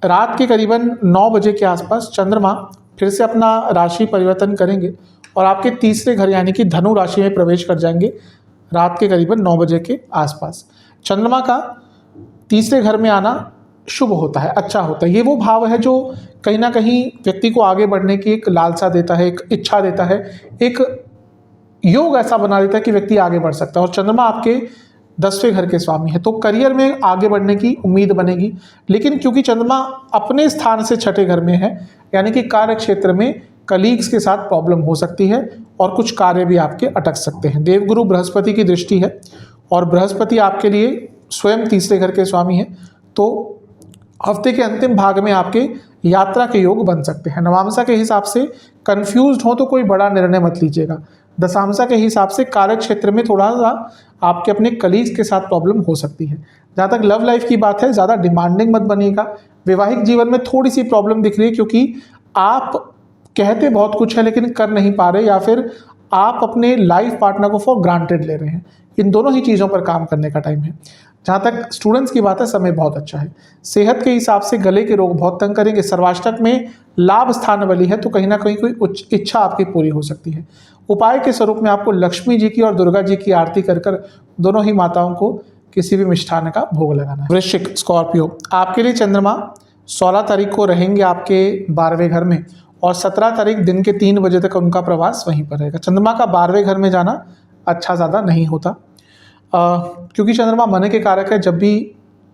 रात के करीबन 9 बजे के आसपास चंद्रमा फिर से अपना राशि परिवर्तन करेंगे और आपके तीसरे घर यानी कि धनु राशि में प्रवेश कर जाएंगे रात के करीबन 9 बजे के आसपास। चंद्रमा का तीसरे घर में आना शुभ होता है, अच्छा होता है। ये वो भाव है जो कहीं ना कहीं व्यक्ति को आगे बढ़ने की एक लालसा देता है, एक इच्छा देता है, एक योग ऐसा बना देता है कि व्यक्ति आगे बढ़ सकता है। और चंद्रमा आपके 10वें घर के स्वामी है, तो करियर में आगे बढ़ने की उम्मीद बनेगी। लेकिन क्योंकि चंद्रमा अपने स्थान से 6ठे घर में है, यानी कि कार्य क्षेत्र में कलीग्स के साथ प्रॉब्लम हो सकती है और कुछ कार्य भी आपके अटक सकते हैं। देवगुरु बृहस्पति की दृष्टि है और बृहस्पति आपके लिए स्वयं तीसरे घर के स्वामी है, तो हफ्ते के अंतिम भाग में आपके यात्रा के योग बन सकते हैं। नवांशा के हिसाब से कंफ्यूज्ड हो तो कोई बड़ा निर्णय मत लीजिएगा। दशांशा के हिसाब से कार्य क्षेत्र में थोड़ा सा आपके अपने कलीग्स के साथ प्रॉब्लम हो सकती है। जहाँ तक लव लाइफ की बात है, ज़्यादा डिमांडिंग मत बनिएगा। वैवाहिक जीवन में थोड़ी सी प्रॉब्लम दिख रही है क्योंकि आप कहते बहुत कुछ है लेकिन कर नहीं पा रहे, या फिर आप अपने लाइफ पार्टनर को फॉर ग्रांटेड ले रहे हैं। इन दोनों ही चीज़ों पर काम करने का टाइम है। जहाँ तक स्टूडेंट्स की बात है, समय बहुत अच्छा है। सेहत के हिसाब से गले के रोग बहुत तंग करेंगे। सर्वाष्टक में लाभ स्थान बली है, तो कहीं ना कहीं कोई उच्च इच्छा आपकी पूरी हो सकती है। उपाय के स्वरूप में आपको लक्ष्मी जी की और दुर्गा जी की आरती कर कर दोनों ही माताओं को किसी भी मिष्ठान का भोग लगाना है। वृश्चिक, स्कॉर्पियो, आपके लिए चंद्रमा 16 तारीख को रहेंगे आपके 12वें घर में और 17 तारीख दिन के 3 बजे तक उनका प्रवास वहीं पर रहेगा। चंद्रमा का 12वें घर में जाना अच्छा ज़्यादा नहीं होता, क्योंकि चंद्रमा मन के कारक है। जब भी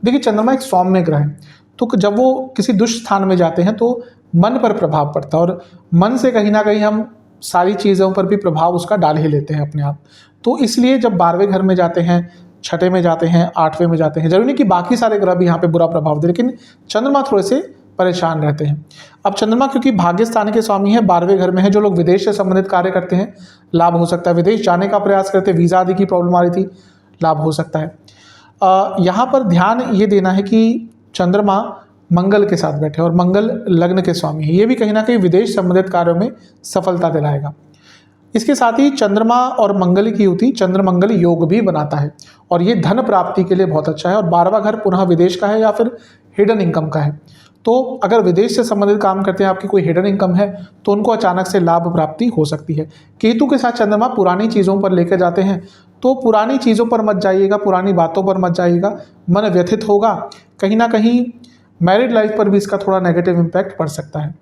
देखिए, चंद्रमा एक सौम्य ग्रह है, तो जब वो किसी दुष्ट स्थान में जाते हैं तो मन पर प्रभाव पड़ता है और मन से कहीं ना कहीं हम सारी चीज़ों पर भी प्रभाव उसका डाल ही लेते हैं अपने आप। तो इसलिए जब 12वें घर में जाते हैं, 6ठे में जाते हैं, 8वें में जाते हैं, जरूरी नहीं कि बाकी सारे ग्रह भी यहाँ पे बुरा प्रभाव दे, लेकिन चंद्रमा थोड़े से परेशान रहते हैं। अब चंद्रमा क्योंकि भाग्य स्थान के स्वामी है, 12वें घर में है, जो लोग विदेश से संबंधित कार्य करते हैं लाभ हो सकता है। विदेश जाने का प्रयास करते हैं, वीज़ा आदि की प्रॉब्लम आ रही थी, लाभ हो सकता है। यहाँ पर ध्यान ये देना है कि चंद्रमा मंगल के साथ बैठे और मंगल लग्न के स्वामी है, ये भी कहीं ना कहीं विदेश संबंधित कार्यों में सफलता दिलाएगा। इसके साथ ही चंद्रमा और मंगल की युति चंद्र मंगल योग भी बनाता है और ये धन प्राप्ति के लिए बहुत अच्छा है। और 12वां घर पुनः विदेश का है या फिर हिडन इनकम का है, तो अगर विदेश से संबंधित काम करते हैं, आपकी कोई हिडन इनकम है, तो उनको अचानक से लाभ प्राप्ति हो सकती है। केतु के साथ चंद्रमा पुरानी चीज़ों पर लेकर जाते हैं, तो पुरानी चीज़ों पर मत जाइएगा, पुरानी बातों पर मत जाइएगा, मन व्यथित होगा। कहीं ना कहीं मैरिड लाइफ पर भी इसका थोड़ा नेगेटिव इम्पैक्ट पड़ सकता है।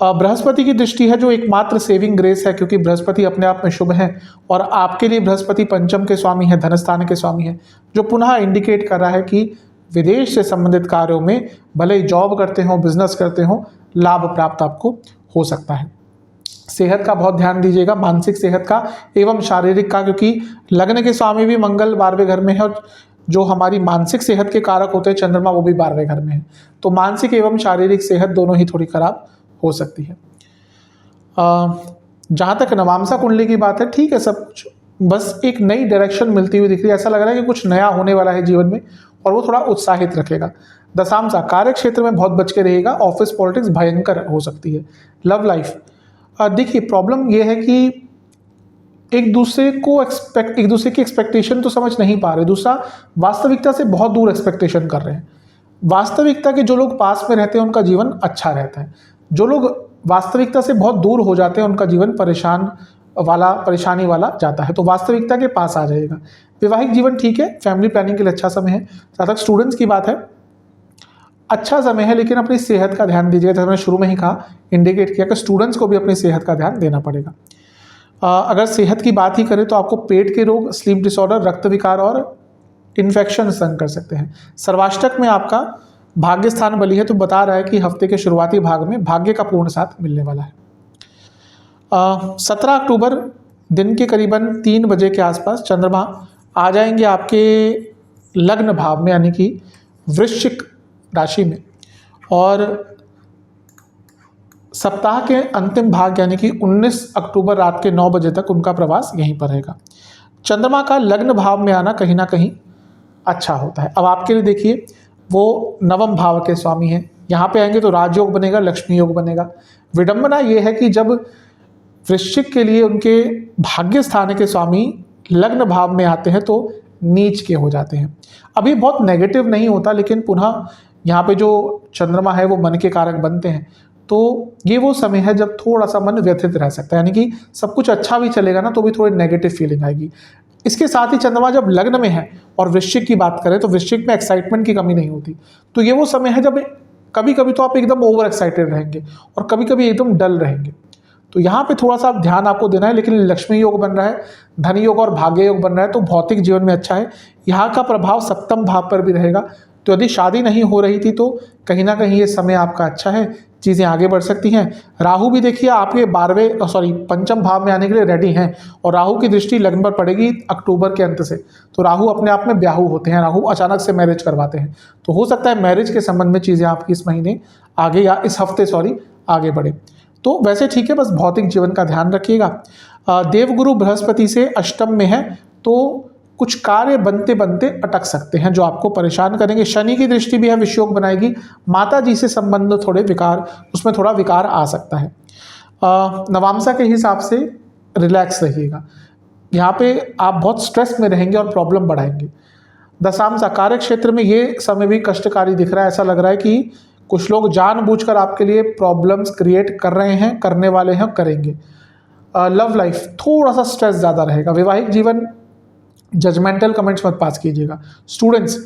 बृहस्पति की दृष्टि है, जो एकमात्र सेविंग ग्रेस है, क्योंकि बृहस्पति अपने आप में शुभ है और आपके लिए बृहस्पति पंचम के स्वामी है, धनस्थान के स्वामी है, जो पुनः इंडिकेट कर रहा है कि विदेश से संबंधित कार्यों में भले ही जॉब करते हो, बिजनेस करते हो, लाभ प्राप्त आपको हो सकता है। सेहत का बहुत ध्यान दीजिएगा, मानसिक सेहत का एवं शारीरिक का, क्योंकि लग्न के स्वामी भी मंगल 12वें घर में है और जो हमारी मानसिक सेहत के कारक होते हैं चंद्रमा, वो भी 12वें घर में है, तो मानसिक एवं शारीरिक सेहत दोनों ही थोड़ी खराब हो सकती है। जहाँ तक नवांशा कुंडली की बात है, ठीक है, सब कुछ बस एक नई डायरेक्शन मिलती हुई दिख रही है। ऐसा लग रहा है कि कुछ नया होने वाला है जीवन में और वो थोड़ा उत्साहित रखेगा। दशांशा, कार्य क्षेत्र में बहुत बच के रहेगा, ऑफिस पॉलिटिक्स भयंकर हो सकती है। लव लाइफ, देखिए प्रॉब्लम ये है कि एक दूसरे की एक्सपेक्टेशन तो समझ नहीं पा रहे, दूसरा वास्तविकता से बहुत दूर एक्सपेक्टेशन कर रहे हैं। वास्तविकता के जो लोग पास में रहते हैं उनका जीवन अच्छा रहता है, जो लोग वास्तविकता से बहुत दूर हो जाते हैं उनका जीवन परेशानी वाला जाता है। तो वास्तविकता के पास आ जाएगा। वैवाहिक जीवन ठीक है, फैमिली प्लानिंग के लिए अच्छा समय है। जहाँ तक स्टूडेंट्स की बात है, अच्छा समय है, लेकिन अपनी सेहत का ध्यान दीजिएगा। जैसे मैंने शुरू में ही कहा, इंडिकेट किया कि स्टूडेंट्स को भी अपनी सेहत का ध्यान देना पड़ेगा। अगर सेहत की बात ही करें तो आपको पेट के रोग, स्लीप डिसऑर्डर, रक्त विकार और इन्फेक्शन तंग कर सकते हैं। सर्वाष्टक में आपका भाग्य स्थान बली है, तो बता रहा है कि हफ्ते के शुरुआती भाग में भाग्य का पूर्ण साथ मिलने वाला है। 17 अक्टूबर दिन के करीबन 3 बजे के आसपास चंद्रमा आ जाएंगे आपके लग्न भाव में, यानी कि वृश्चिक राशि में, और सप्ताह के अंतिम भाग यानी कि 19 अक्टूबर रात के 9 बजे तक उनका प्रवास यहीं पर रहेगा। चंद्रमा का लग्न भाव में आना कहीं ना कहीं अच्छा होता है। अब आपके लिए देखिए, वो नवम भाव के स्वामी हैं, यहाँ पे आएंगे तो राजयोग बनेगा, लक्ष्मी योग बनेगा। विडंबना ये है कि जब वृश्चिक के लिए उनके भाग्य स्थान के स्वामी लग्न भाव में आते हैं तो नीच के हो जाते हैं। अभी बहुत नेगेटिव नहीं होता, लेकिन पुनः यहाँ पे जो चंद्रमा है वो मन के कारक बनते हैं, तो ये वो समय है जब थोड़ा सा मन व्यथित रह सकता है, यानी कि सब कुछ अच्छा भी चलेगा ना तो भी थोड़ी नेगेटिव फीलिंग आएगी। इसके साथ ही चंद्रमा जब लग्न में है और वृश्चिक की बात करें तो वृश्चिक में एक्साइटमेंट की कमी नहीं होती, तो ये वो समय है जब कभी कभी तो आप एकदम ओवर एक्साइटेड रहेंगे और कभी कभी एकदम डल रहेंगे। तो यहाँ पे थोड़ा सा ध्यान आपको देना है। लेकिन लक्ष्मी योग बन रहा है, धन योग और भाग्य योग बन रहा है, तो भौतिक जीवन में अच्छा है। यहाँ का प्रभाव सप्तम भाव पर भी रहेगा, तो यदि शादी नहीं हो रही थी तो कहीं ना कहीं ये समय आपका अच्छा है, चीज़ें आगे बढ़ सकती हैं। राहु भी देखिए आपके 5म भाव में आने के लिए रेडी हैं, और राहु की दृष्टि लग्न पर पड़ेगी अक्टूबर के अंत से। तो राहु अपने आप में ब्याहु होते हैं, राहु अचानक से मैरिज करवाते हैं, तो हो सकता है मैरिज के संबंध में चीज़ें आपकी इस महीने आगे या इस हफ्ते आगे बढ़े। तो वैसे ठीक है, बस भौतिक जीवन का ध्यान रखिएगा। देवगुरु बृहस्पति से अष्टम में है, तो कुछ कार्य बनते बनते अटक सकते हैं जो आपको परेशान करेंगे। शनि की दृष्टि भी है, विषयोग बनाएगी। माता जी से संबंध थोड़े विकार, उसमें थोड़ा विकार आ सकता है। नवामसा के हिसाब से रिलैक्स रहिएगा, यहाँ पे आप बहुत स्ट्रेस में रहेंगे और प्रॉब्लम बढ़ाएंगे। दशामसा कार्य क्षेत्र में ये समय भी कष्टकारी दिख रहा है, ऐसा लग रहा है कि कुछ लोग जानबूझकर आपके लिए प्रॉब्लम्स क्रिएट कर रहे हैं, करने वाले हैं, करेंगे। लव लाइफ थोड़ा सा स्ट्रेस ज़्यादा रहेगा। वैवाहिक जीवन जजमेंटल कमेंट्स मत पास कीजिएगा। स्टूडेंट्स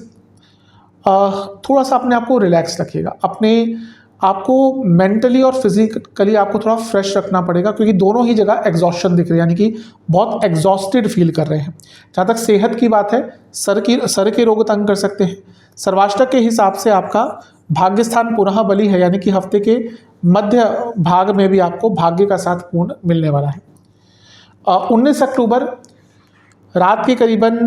थोड़ा सा अपने आप को रिलैक्स रखिएगा, अपने आपको मेंटली और फिजिकली आपको थोड़ा फ्रेश रखना पड़ेगा, क्योंकि दोनों ही जगह एग्जॉस्शन दिख रही है, यानी कि बहुत एग्जॉस्टेड फील कर रहे हैं। जहाँ तक सेहत की बात है, सर के रोग तंग कर सकते हैं। सर्वाष्टक के हिसाब से आपका भाग्य स्थान पुनः बली है, यानी कि हफ्ते के मध्य भाग में भी आपको भाग्य का साथ पूर्ण मिलने वाला है। 19 अक्टूबर रात के करीबन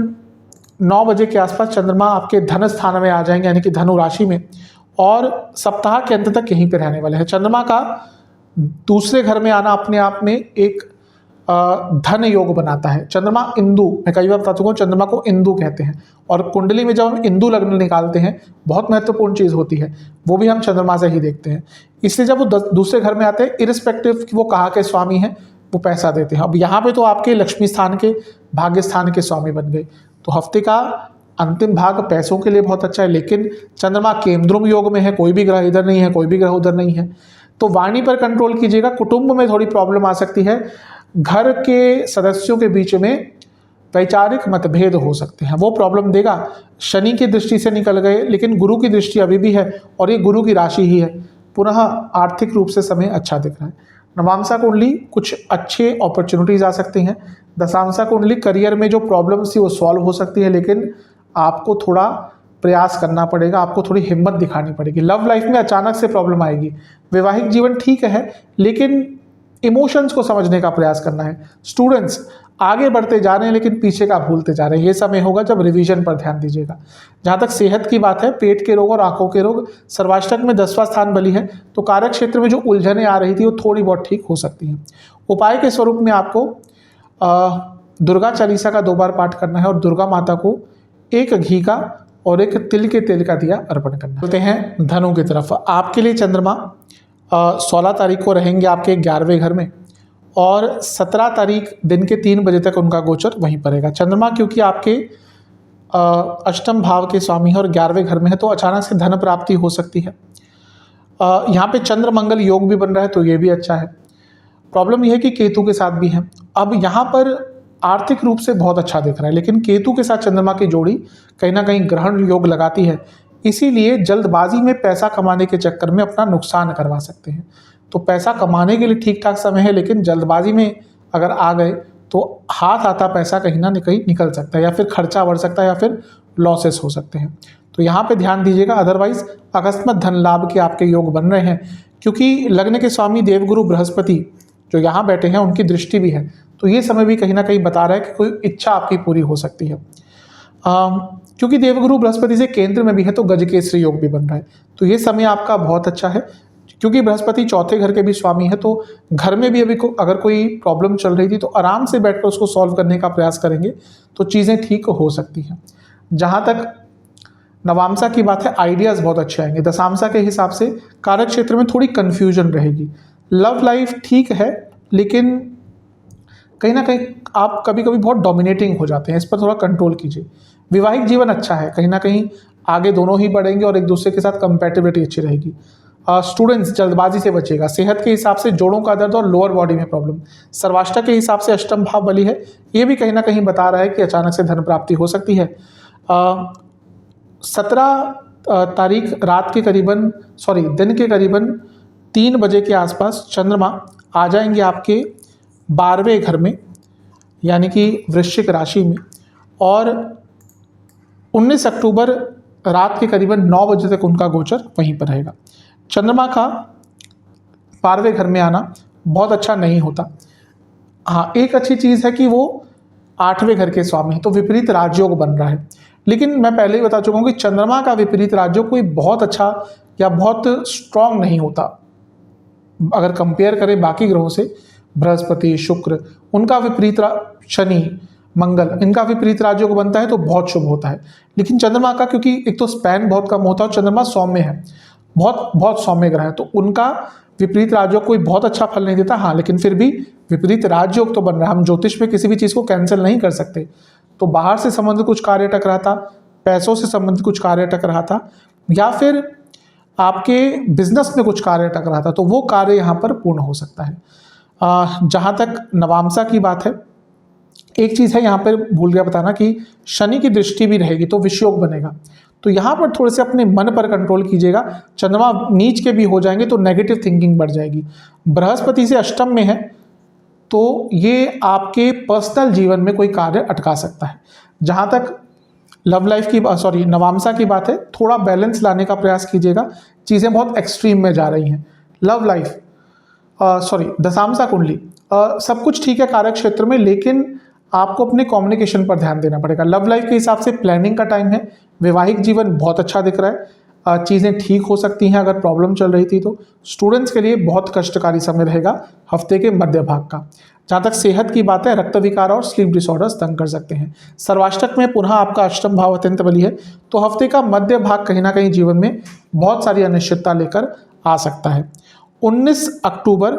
9 बजे के आसपास चंद्रमा आपके धन स्थान में आ जाएंगे, यानी कि धनु राशि में, और सप्ताह के अंत तक यहीं पे रहने वाले हैं। चंद्रमा का दूसरे घर में आना अपने आप में एक धन योग बनाता है। चंद्रमा इंदु, मैं कई बार बता चुका हूँ, चंद्रमा को इंदु कहते हैं, और कुंडली में जब हम इंदु लग्न निकालते हैं, बहुत महत्वपूर्ण चीज़ होती है, वो भी हम चंद्रमा से ही देखते हैं। इसलिए जब वो दूसरे घर में आते हैं, इरिस्पेक्टिव कि वो कहाँ के स्वामी हैं, वो पैसा देते हैं। अब यहाँ पे तो आपके लक्ष्मी स्थान के, भाग्य स्थान के स्वामी बन गए, तो हफ्ते का अंतिम भाग पैसों के लिए बहुत अच्छा है। लेकिन चंद्रमा केंद्रुम योग में है, कोई भी ग्रह इधर नहीं है, कोई भी ग्रह उधर नहीं है, तो वाणी पर कंट्रोल कीजिएगा। कुटुंब में थोड़ी प्रॉब्लम आ सकती है, घर के सदस्यों के बीच में वैचारिक मतभेद हो सकते हैं, वो प्रॉब्लम देगा। शनि की दृष्टि से निकल गए, लेकिन गुरु की दृष्टि अभी भी है, और ये गुरु की राशि ही है। पुनः आर्थिक रूप से समय अच्छा दिख रहा है। नवामसा कुंडली कुछ अच्छे अपॉर्चुनिटीज आ सकती हैं। दशांशा कुंडली करियर में जो प्रॉब्लम्स थी वो सॉल्व हो सकती है, लेकिन आपको थोड़ा प्रयास करना पड़ेगा, आपको थोड़ी हिम्मत दिखानी पड़ेगी। लव लाइफ में अचानक से प्रॉब्लम आएगी। वैवाहिक जीवन ठीक है, लेकिन इमोशंस को समझने का प्रयास करना है। स्टूडेंट्स आगे बढ़ते जा रहे हैं, लेकिन पीछे का भूलते जा रहे हैं। ये समय होगा जब रिवीजन पर ध्यान दीजिएगा। जहाँ तक सेहत की बात है, पेट के रोग और आंखों के रोग, सर्वाष्टक में 10वां स्थान बली है, तो कार्य क्षेत्र में जो उलझनें आ रही थी वो थोड़ी बहुत ठीक हो सकती हैं। उपाय के स्वरूप में आपको दुर्गा चालीसा का 2 बार पाठ करना है, और दुर्गा माता को एक घी का और एक तिल के तेल का दिया अर्पण करना है। चलते हैं धनु की तरफ। आपके लिए चंद्रमा 16 तारीख को रहेंगे आपके 11वें घर में, और 17 तारीख दिन के 3 बजे तक उनका गोचर वहीं पड़ेगा। चंद्रमा क्योंकि आपके अष्टम भाव के स्वामी है और 11वें घर में है, तो अचानक से धन प्राप्ति हो सकती है। यहाँ पे चंद्र मंगल योग भी बन रहा है, तो ये भी अच्छा है। प्रॉब्लम यह है कि केतु के साथ भी है। अब यहाँ पर आर्थिक रूप से बहुत अच्छा दिख रहा है, लेकिन केतु के साथ चंद्रमा की जोड़ी कहीं ना कहीं ग्रहण योग लगाती है, इसीलिए जल्दबाजी में पैसा कमाने के चक्कर में अपना नुकसान करवा सकते हैं। तो पैसा कमाने के लिए ठीक ठाक समय है, लेकिन जल्दबाजी में अगर आ गए तो हाथ आता पैसा कहीं ना कहीं निकल सकता है, या फिर खर्चा बढ़ सकता है, या फिर लॉसेस हो सकते हैं। तो यहाँ पे ध्यान दीजिएगा। अदरवाइज अकस्मात धन लाभ के आपके योग बन रहे हैं, क्योंकि लग्न के स्वामी देवगुरु बृहस्पति जो यहाँ बैठे हैं उनकी दृष्टि भी है, तो ये समय भी कहीं ना कहीं बता रहा है कि कोई इच्छा आपकी पूरी हो सकती है। क्योंकि देवगुरु बृहस्पति से केंद्र में भी है, तो गजकेसरी योग भी बन रहा है, तो ये समय आपका बहुत अच्छा है। क्योंकि बृहस्पति चौथे घर के भी स्वामी है, तो घर में भी अभी अगर कोई प्रॉब्लम चल रही थी तो आराम से बैठकर उसको सॉल्व करने का प्रयास करेंगे, तो चीज़ें ठीक हो सकती हैं। जहाँ तक नवामसा की बात है, आइडियाज़ बहुत अच्छे आएंगे। दशामसा के हिसाब से कार्य क्षेत्र में थोड़ी कन्फ्यूजन रहेगी। लव लाइफ ठीक है, लेकिन कहीं ना कहीं आप कभी कभी बहुत डोमिनेटिंग हो जाते हैं, इस पर थोड़ा कंट्रोल कीजिए। वैवाहिक जीवन अच्छा है, कहीं ना कहीं आगे दोनों ही बढ़ेंगे और एक दूसरे के साथ कंपैटिबिलिटी अच्छी रहेगी। स्टूडेंट्स जल्दबाजी से बचेगा। सेहत के हिसाब से जोड़ों का दर्द और लोअर बॉडी में प्रॉब्लम। सर्वाष्टक के हिसाब से अष्टम भाव बली है, ये भी कहीं ना कहीं बता रहा है कि अचानक से धन प्राप्ति हो सकती है। 17 तारीख रात के करीबन दिन के करीबन 3 बजे के आसपास चंद्रमा आ जाएंगे आपके 12वें घर में, यानी कि वृश्चिक राशि में, और 19 अक्टूबर रात के करीबन 9 बजे तक उनका गोचर वहीं पर रहेगा। चंद्रमा का 12वें घर में आना बहुत अच्छा नहीं होता। हाँ, एक अच्छी चीज़ है कि वो 8वें घर के स्वामी हैं, तो विपरीत राजयोग बन रहा है। लेकिन मैं पहले ही बता चुका हूँ कि चंद्रमा का विपरीत राजयोग कोई बहुत अच्छा या बहुत स्ट्रांग नहीं होता। अगर कंपेयर करें बाकी ग्रहों से, बृहस्पति, शुक्र, उनका विपरीत शनि, मंगल, इनका विपरीत राजयोग बनता है तो बहुत शुभ होता है। लेकिन चंद्रमा का, क्योंकि एक तो स्पैन बहुत कम होता है और चंद्रमा सौम्य है, बहुत सौम्य ग्रह है, तो उनका विपरीत राजयोग कोई बहुत अच्छा फल नहीं देता। हाँ, लेकिन फिर भी विपरीत राजयोग तो बन रहा है। हम ज्योतिष में किसी भी चीज़ को कैंसिल नहीं कर सकते। तो बाहर से संबंधित कुछ कार्य अटक रहा था, पैसों से संबंधित कुछ कार्य अटक रहा था, या फिर आपके बिजनेस में कुछ कार्य अटक रहा था, तो वो कार्य यहाँ पर पूर्ण हो सकता है। जहाँ तक नवामसा की बात है, एक चीज़ है यहाँ पर भूल गया बताना कि शनि की दृष्टि भी रहेगी तो विषयोग बनेगा। तो यहाँ पर थोड़े से अपने मन पर कंट्रोल कीजिएगा। चंद्रमा नीच के भी हो जाएंगे तो नेगेटिव थिंकिंग बढ़ जाएगी। बृहस्पति से अष्टम में है तो ये आपके पर्सनल जीवन में कोई कार्य अटका सकता है। जहाँ तक लव लाइफ की नवामसा की बात है, थोड़ा बैलेंस लाने का प्रयास कीजिएगा। चीज़ें बहुत एक्सट्रीम में जा रही हैं। लव लाइफ दशामसा कुंडली सब कुछ ठीक है कार्य क्षेत्र में, लेकिन आपको अपने कम्युनिकेशन पर ध्यान देना पड़ेगा। लव लाइफ के हिसाब से प्लानिंग का टाइम है। वैवाहिक जीवन बहुत अच्छा दिख रहा है, चीज़ें ठीक हो सकती हैं अगर प्रॉब्लम चल रही थी तो। स्टूडेंट्स के लिए बहुत कष्टकारी समय रहेगा हफ्ते के मध्य भाग का। जहाँ तक सेहत की बात है, रक्त विकार और स्लीप डिसऑर्डर्स तंग कर सकते हैं। सर्वाष्टक में पुनः आपका अष्टम भाव अत्यंत बली है, तो हफ्ते का मध्य भाग कहीं ना कहीं जीवन में बहुत सारी अनिश्चितता लेकर आ सकता है। 19 अक्टूबर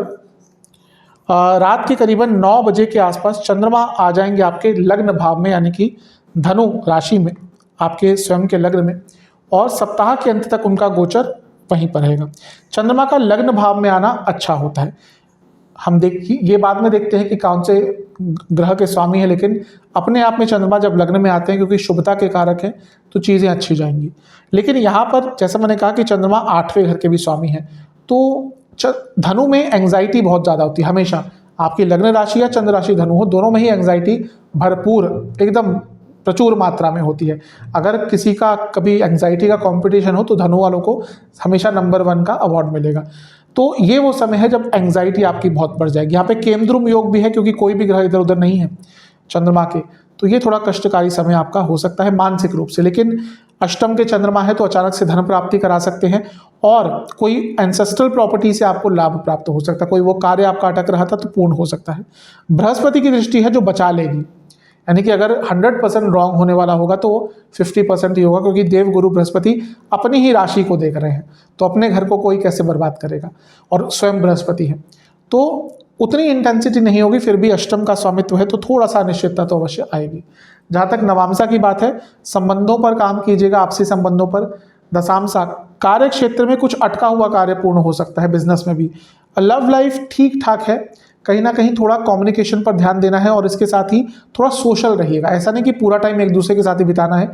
रात के करीबन 9 बजे के आसपास चंद्रमा आ जाएंगे आपके लग्न भाव में, यानी कि धनु राशि में, आपके स्वयं के लग्न में, और सप्ताह के अंत तक उनका गोचर वहीं पर रहेगा। चंद्रमा का लग्न भाव में आना अच्छा होता है। हम ये बाद में देखते हैं कि कौन से ग्रह के स्वामी हैं, लेकिन अपने आप में चंद्रमा जब लग्न में आते हैं, क्योंकि शुभता के कारक हैं, तो चीज़ें अच्छी जाएंगी। लेकिन यहाँ पर जैसा मैंने कहा कि चंद्रमा 8वें घर के भी स्वामी हैं, तो धनु में एंग्जाइटी बहुत ज़्यादा होती है हमेशा। आपकी लग्न राशि या चंद्र राशि धनु हो, दोनों में ही एंग्जाइटी भरपूर एकदम प्रचुर मात्रा में होती है। अगर किसी का कभी एंग्जाइटी का कंपटीशन हो तो धनु वालों को हमेशा नंबर 1 का अवार्ड मिलेगा। तो ये वो समय है जब एंग्जाइटी आपकी बहुत बढ़ जाएगी। यहाँ पे केमद्रुम योग भी है, क्योंकि कोई भी ग्रह इधर उधर नहीं है चंद्रमा के, तो ये थोड़ा कष्टकारी समय आपका हो सकता है मानसिक रूप से। लेकिन अष्टम के चंद्रमा है तो अचानक से धन प्राप्ति करा सकते हैं, और कोई एंसेस्ट्रल प्रॉपर्टी से आपको लाभ प्राप्त हो सकता है। कोई वो कार्य आपका अटक रहा था तो पूर्ण हो सकता है। बृहस्पति की दृष्टि है जो बचा लेगी, यानी कि अगर 100% रॉन्ग होने वाला होगा तो 50% ही होगा, क्योंकि देव गुरु बृहस्पति अपनी ही राशि को देख रहे हैं, तो अपने घर को कोई कैसे बर्बाद करेगा, और स्वयं बृहस्पति है तो उतनी इंटेंसिटी नहीं होगी। फिर भी अष्टम का स्वामित्व है तो थोड़ा सा अनिश्चितता तो अवश्य आएगी। जहाँ तक नवामसा की बात है, संबंधों पर काम कीजिएगा, आपसी संबंधों पर। दशामसा कार्य क्षेत्र में कुछ अटका हुआ कार्य पूर्ण हो सकता है, बिजनेस में भी। लव लाइफ ठीक ठाक है, कहीं ना कहीं थोड़ा कम्युनिकेशन पर ध्यान देना है, और इसके साथ ही थोड़ा सोशल रहिएगा। ऐसा नहीं कि पूरा टाइम एक दूसरे के साथ ही बिताना है,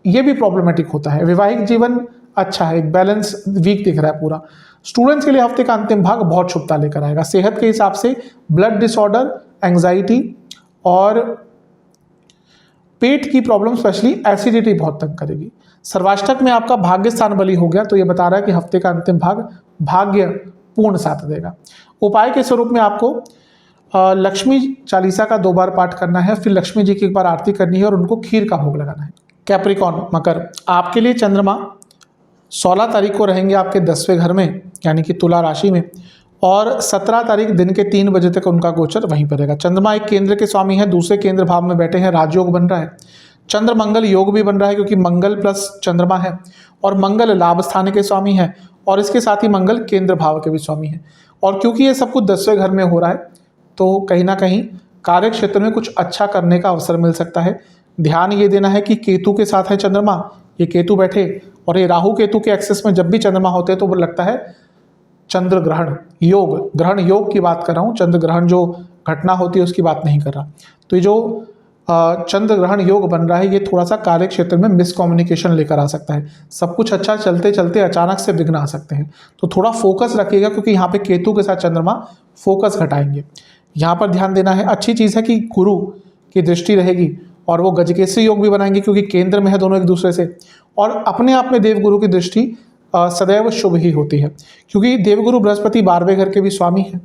ये भी प्रॉब्लमेटिक होता है। वैवाहिक जीवन अच्छा है, एक बैलेंस वीक दिख रहा है पूरा। स्टूडेंट्स के लिए हफ्ते का अंतिम भाग बहुत शुभता लेकर आएगा। सेहत के हिसाब से ब्लड डिसऑर्डर, एंग्जाइटी और पेट की प्रॉब्लम, स्पेशली एसिडिटी बहुत तंग करेगी। सर्वाष्टक में आपका भाग्य स्थान बली हो गया, तो ये बता रहा है कि हफ्ते का अंतिम भाग भाग्य पूर्ण साथ देगा। उपाय के स्वरूप में आपको लक्ष्मी चालीसा का 2 बार पाठ करना है, फिर लक्ष्मी जी की 1 बार आरती करनी है, और उनको खीर का भोग लगाना है। कैप्रिकॉन मकर, आपके लिए चंद्रमा 16 तारीख को रहेंगे आपके 10वें घर में, यानी कि तुला राशि में, और 17 तारीख दिन के 3 बजे तक उनका गोचर वहीं पर रहेगा। चंद्रमा एक केंद्र के स्वामी है, दूसरे केंद्र भाव में बैठे हैं, राजयोग बन रहा है। चंद्र मंगल योग भी बन रहा है क्योंकि मंगल प्लस चंद्रमा है, और मंगल लाभ स्थान के स्वामी है, और इसके साथ ही मंगल केंद्र भाव के भी स्वामी है। और क्योंकि ये सब कुछ 10वें घर में हो रहा है तो कहीं ना कहीं कार्य क्षेत्र में कुछ अच्छा करने का अवसर मिल सकता है। ध्यान ये देना है कि केतु के साथ है चंद्रमा, ये केतु बैठे, और ये राहु केतु के एक्सेस में जब भी चंद्रमा होते हैं तो वो लगता है चंद्र ग्रहण योग, ग्रहण योग की बात कर रहा हूँ, चंद्र ग्रहण जो घटना होती है उसकी बात नहीं कर रहा। तो ये जो चंद्र ग्रहण योग बन रहा है ये थोड़ा सा कार्य क्षेत्र में मिसकम्युनिकेशन लेकर आ सकता है। सब कुछ अच्छा चलते चलते अचानक से विघ्न आ सकते हैं, तो थोड़ा फोकस रखिएगा क्योंकि यहाँ पे केतु के साथ चंद्रमा फोकस घटाएंगे। यहाँ पर ध्यान देना है, अच्छी चीज़ है कि गुरु की दृष्टि रहेगी और वो गजकेसरी योग भी बनाएंगे क्योंकि केंद्र में है दोनों एक दूसरे से, और अपने आप में देवगुरु की दृष्टि सदैव शुभ ही होती है क्योंकि देवगुरु बृहस्पति 12वें घर के भी स्वामी हैं,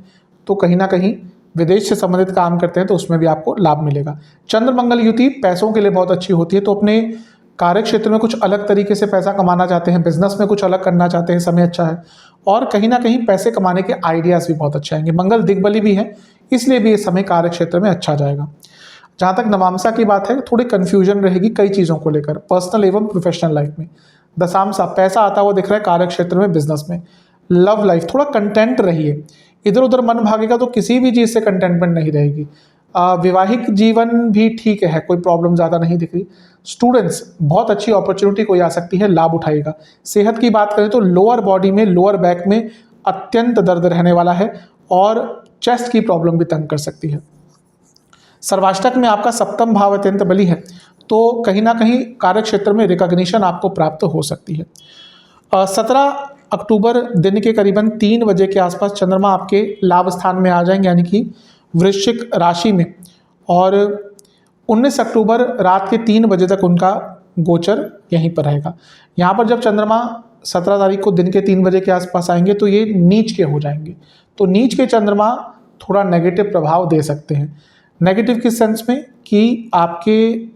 तो कहीं ना कहीं विदेश से संबंधित काम करते हैं तो उसमें भी आपको लाभ मिलेगा। चंद्र मंगल युति पैसों के लिए बहुत अच्छी होती है, तो अपने कार्य क्षेत्र में कुछ अलग तरीके से पैसा कमाना चाहते हैं, बिजनेस में कुछ अलग करना चाहते हैं, समय अच्छा है, और कहीं ना कहीं पैसे कमाने के आइडियाज़ भी बहुत अच्छे आएंगे। मंगल दिग्बली भी है, इसलिए भी ये समय कार्य क्षेत्र में अच्छा जाएगा। जहाँ तक नवांशा की बात है, थोड़ी कन्फ्यूजन रहेगी कई चीज़ों को लेकर पर्सनल एवं प्रोफेशनल लाइफ में। दशांशा पैसा आता हुआ दिख रहा है कार्य क्षेत्र में, बिजनेस में। लव लाइफ थोड़ा कंटेंट रहिए, इधर उधर मन भागेगा तो किसी भी चीज़ से कंटेंटमेंट नहीं रहेगी। वैवाहिक जीवन भी ठीक है, कोई प्रॉब्लम ज़्यादा नहीं दिख रही। स्टूडेंट्स बहुत अच्छी अपॉर्चुनिटी कोई आ सकती है, लाभ उठाएगा। सेहत की बात करें तो लोअर बॉडी में, लोअर बैक में अत्यंत दर्द रहने वाला है और चेस्ट की प्रॉब्लम भी तंग कर सकती है। सर्वाष्टक में आपका सप्तम भाव अत्यंत बली है, तो कहीं ना कहीं कार्य क्षेत्र में रिकॉग्निशन आपको प्राप्त हो सकती है। 17 अक्टूबर दिन के करीबन 3 बजे के आसपास चंद्रमा आपके लाभ स्थान में आ जाएंगे, यानी कि वृश्चिक राशि में, और 19 अक्टूबर रात के 3 बजे तक उनका गोचर यहीं पर रहेगा। यहाँ पर जब चंद्रमा 17 तारीख को दिन के 3 बजे के आसपास आएंगे तो ये नीच के हो जाएंगे, तो नीच के चंद्रमा थोड़ा नेगेटिव प्रभाव दे सकते हैं। नेगेटिव किस सेंस में कि आपके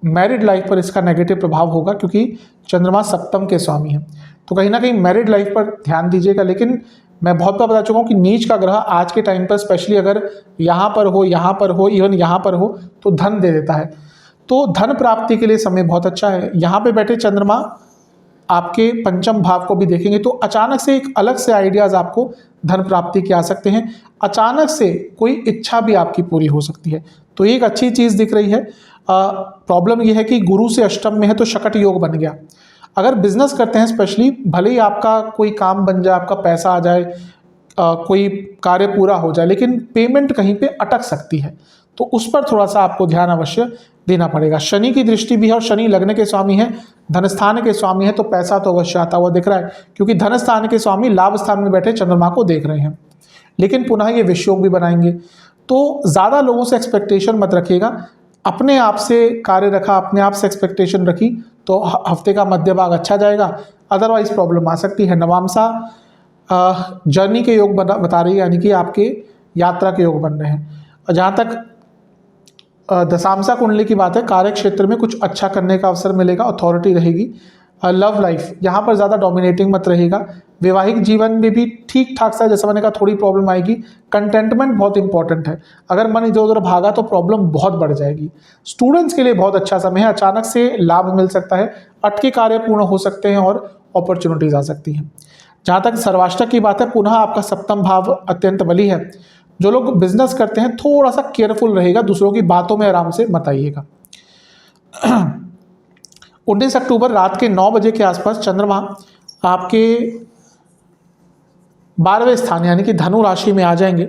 मैरिड लाइफ पर इसका नेगेटिव प्रभाव होगा क्योंकि चंद्रमा सप्तम के स्वामी हैं, तो कहीं ना कहीं मैरिड लाइफ पर ध्यान दीजिएगा। लेकिन मैं बहुत बार बता चुका हूँ कि नीच का ग्रह आज के टाइम पर स्पेशली अगर यहाँ पर हो, इवन यहाँ पर हो तो धन दे देता है, तो धन प्राप्ति के लिए समय बहुत अच्छा है। यहाँ पे बैठे चंद्रमा आपके पंचम भाव को भी देखेंगे तो अचानक से एक अलग से आइडियाज़ आपको धन प्राप्ति के आ सकते हैं, अचानक से कोई इच्छा भी आपकी पूरी हो सकती है, तो एक अच्छी चीज़ दिख रही है। प्रॉब्लम यह है कि गुरु से अष्टम में है तो शकट योग बन गया। अगर बिजनेस करते हैं स्पेशली, भले ही आपका कोई काम बन जाए, आपका पैसा आ जाए, कोई कार्य पूरा हो जाए, लेकिन पेमेंट कहीं पे अटक सकती है, तो उस पर थोड़ा सा आपको ध्यान अवश्य देना पड़ेगा। शनि की दृष्टि भी है और शनि लग्न के स्वामी है, धन स्थान के स्वामी है, तो पैसा तो अवश्य आता हुआ दिख रहा है क्योंकि धन स्थान के स्वामी लाभ स्थान में बैठे चंद्रमा को देख रहे हैं। लेकिन पुनः ये विषयोग भी बनाएंगे, तो ज़्यादा लोगों से एक्सपेक्टेशन मत रखिएगा। अपने आप से कार्य रखा, अपने आप से एक्सपेक्टेशन रखी तो हफ्ते का मध्य भाग अच्छा जाएगा, अदरवाइज प्रॉब्लम आ सकती है। नवामसा जर्नी के योग बता रही है, यानी कि आपके यात्रा के योग बन रहे हैं। जहाँ तक दशांशा कुंडली की बात है, कार्य क्षेत्र में कुछ अच्छा करने का अवसर मिलेगा, अथॉरिटी रहेगी। लव लाइफ यहाँ पर ज़्यादा डोमिनेटिंग मत रहेगा। वैवाहिक जीवन में भी ठीक ठाक सा, जैसा मैंने कहा, थोड़ी प्रॉब्लम आएगी। कंटेंटमेंट बहुत इंपॉर्टेंट है, अगर मन इधर उधर भागा तो प्रॉब्लम बहुत बढ़ जाएगी। स्टूडेंट्स के लिए बहुत अच्छा समय है, अचानक से लाभ मिल सकता है, अटके कार्य पूर्ण हो सकते हैं और अपॉर्चुनिटीज आ सकती हैं। जहाँ तक सर्वाष्टक की बात है, पुनः आपका सप्तम भाव अत्यंत बली है। जो लोग बिजनेस करते हैं थोड़ा सा केयरफुल रहेगा, दूसरों की बातों में आराम से मत आइएगा। 19 अक्टूबर रात के 9 बजे के आसपास चंद्रमा आपके 12वें स्थान यानी कि धनु राशि में आ जाएंगे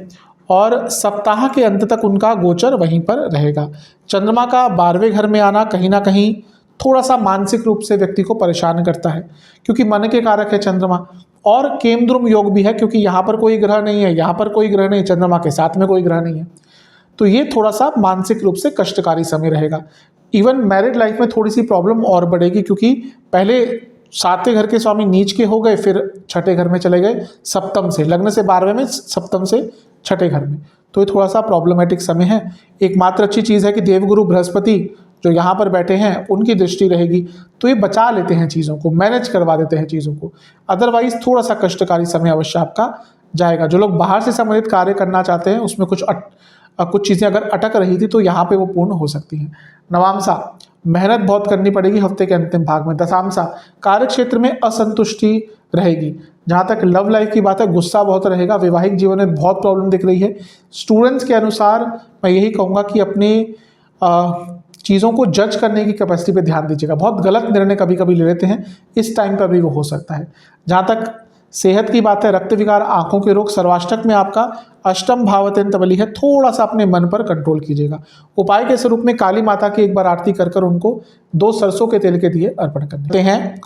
और सप्ताह के अंत तक उनका गोचर वहीं पर रहेगा। चंद्रमा का 12वें घर में आना कहीं ना कहीं थोड़ा सा मानसिक रूप से व्यक्ति को परेशान करता है क्योंकि मन के कारक है चंद्रमा, और केमद्रुम योग भी है क्योंकि यहाँ पर कोई ग्रह नहीं है, यहाँ पर कोई ग्रह नहीं, चंद्रमा के साथ में कोई ग्रह नहीं है, तो ये थोड़ा सा मानसिक रूप से कष्टकारी समय रहेगा। इवन मैरिड लाइफ में थोड़ी सी प्रॉब्लम और बढ़ेगी क्योंकि पहले 7वें घर के स्वामी नीच के हो गए, फिर 6ठे घर में चले गए सप्तम से, लग्न से 12वें में, सप्तम से 6ठे घर में, तो ये थोड़ा सा प्रॉब्लमेटिक समय है। एकमात्र अच्छी चीज़ है कि देवगुरु बृहस्पति जो यहाँ पर बैठे हैं उनकी दृष्टि रहेगी, तो ये बचा लेते हैं चीज़ों को, मैनेज करवा देते हैं चीज़ों को। अदरवाइज थोड़ा सा कष्टकारी समय अवश्य आपका जाएगा। जो लोग बाहर से संबंधित कार्य करना चाहते हैं उसमें कुछ चीज़ें अगर अटक रही थी तो यहाँ पे वो पूर्ण हो सकती हैं। नवामसा मेहनत बहुत करनी पड़ेगी हफ्ते के अंतिम भाग में। दशांशा, कार्य क्षेत्र में असंतुष्टि रहेगी। जहाँ तक लव लाइफ की बात है, गुस्सा बहुत रहेगा। वैवाहिक जीवन में बहुत प्रॉब्लम दिख रही है। स्टूडेंट्स के अनुसार मैं यही कहूँगा कि अपने चीज़ों को जज करने की कैपेसिटी पे ध्यान दीजिएगा। बहुत गलत निर्णय कभी कभी ले लेते हैं, इस टाइम पर भी वो हो सकता है। जहाँ तक सेहत की बात है, रक्त विकार, आंखों के रोग, सर्वाष्टक में आपका अष्टम भाव अत्यंत बली है, थोड़ा सा अपने मन पर कंट्रोल कीजिएगा। उपाय के स्वरूप में काली माता की एक बार आरती कर कर उनको 2 सरसों के तेल के दिए अर्पण करते हैं।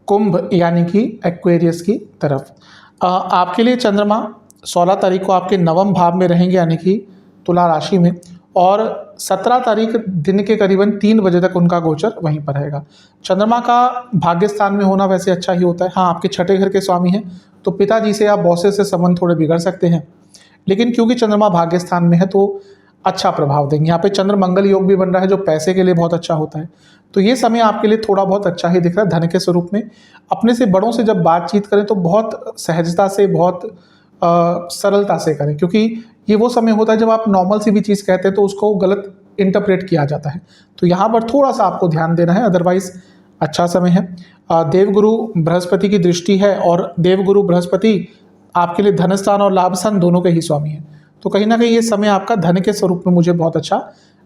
कुंभ यानी कि एक्वेरियस की तरफ आपके लिए चंद्रमा 16 तारीख को आपके नवम भाव में रहेंगे यानी कि तुला राशि में, और 17 तारीख दिन के करीबन 3 बजे तक उनका गोचर वहीं पर रहेगा। चंद्रमा का भाग्य स्थान में होना वैसे अच्छा ही होता है। हाँ, आपके छठे घर के स्वामी हैं तो पिताजी से या बॉसेस से संबंध थोड़े बिगड़ सकते हैं, लेकिन क्योंकि चंद्रमा भाग्य स्थान में है तो अच्छा प्रभाव देंगे। यहाँ पे चंद्र मंगल योग भी बन रहा है जो पैसे के लिए बहुत अच्छा होता है। तो ये समय आपके लिए थोड़ा बहुत अच्छा ही दिख रहा है। धन के स्वरूप में अपने से बड़ों से जब बातचीत करें तो बहुत सहजता से, बहुत सरलता से करें, क्योंकि ये वो समय होता है जब आप नॉर्मल सी भी चीज़ कहते हैं तो उसको गलत इंटरप्रेट किया जाता है। तो यहाँ पर थोड़ा सा आपको ध्यान देना है, अदरवाइज अच्छा समय है। देवगुरु बृहस्पति की दृष्टि है और देवगुरु बृहस्पति आपके लिए धन स्थान और लाभ स्थान दोनों के ही स्वामी हैं। तो कहीं ना कहीं ये समय आपका धन के स्वरूप में मुझे बहुत अच्छा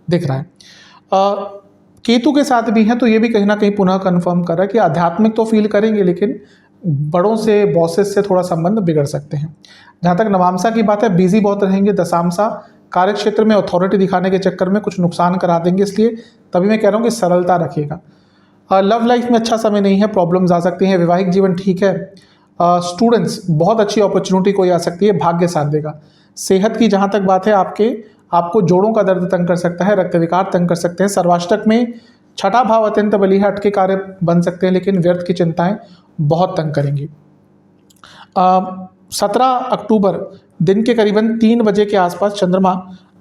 दिख रहा है। केतु के साथ भी है तो ये भी कहीं ना कहीं पुनः कंफर्म कर रहा है कि आध्यात्मिक तो फील करेंगे लेकिन बड़ों से, बॉसेस से थोड़ा संबंध बिगड़ सकते हैं। जहाँ तक नवामसा की बात है, बिजी बहुत रहेंगे। दशामसा कार्य क्षेत्र में अथॉरिटी दिखाने के चक्कर में कुछ नुकसान करा देंगे, इसलिए तभी मैं कह रहा हूँ कि सरलता रखिएगा। लव लाइफ में अच्छा समय नहीं है, प्रॉब्लम्स आ सकती हैं। वैवाहिक जीवन ठीक है। स्टूडेंट्स, बहुत अच्छी अपॉर्चुनिटी कोई आ सकती है, भाग्य साथ देगा। सेहत की जहाँ तक बात है, आपको जोड़ों का दर्द तंग कर सकता है, रक्त विकार तंग कर सकते हैं। सर्वाष्टक में छठा भाव अत्यंत बली है, अटके कार्य बन सकते हैं लेकिन व्यर्थ की चिंताएं बहुत तंग करेंगी। 17 अक्टूबर दिन के करीबन 3 बजे के आसपास चंद्रमा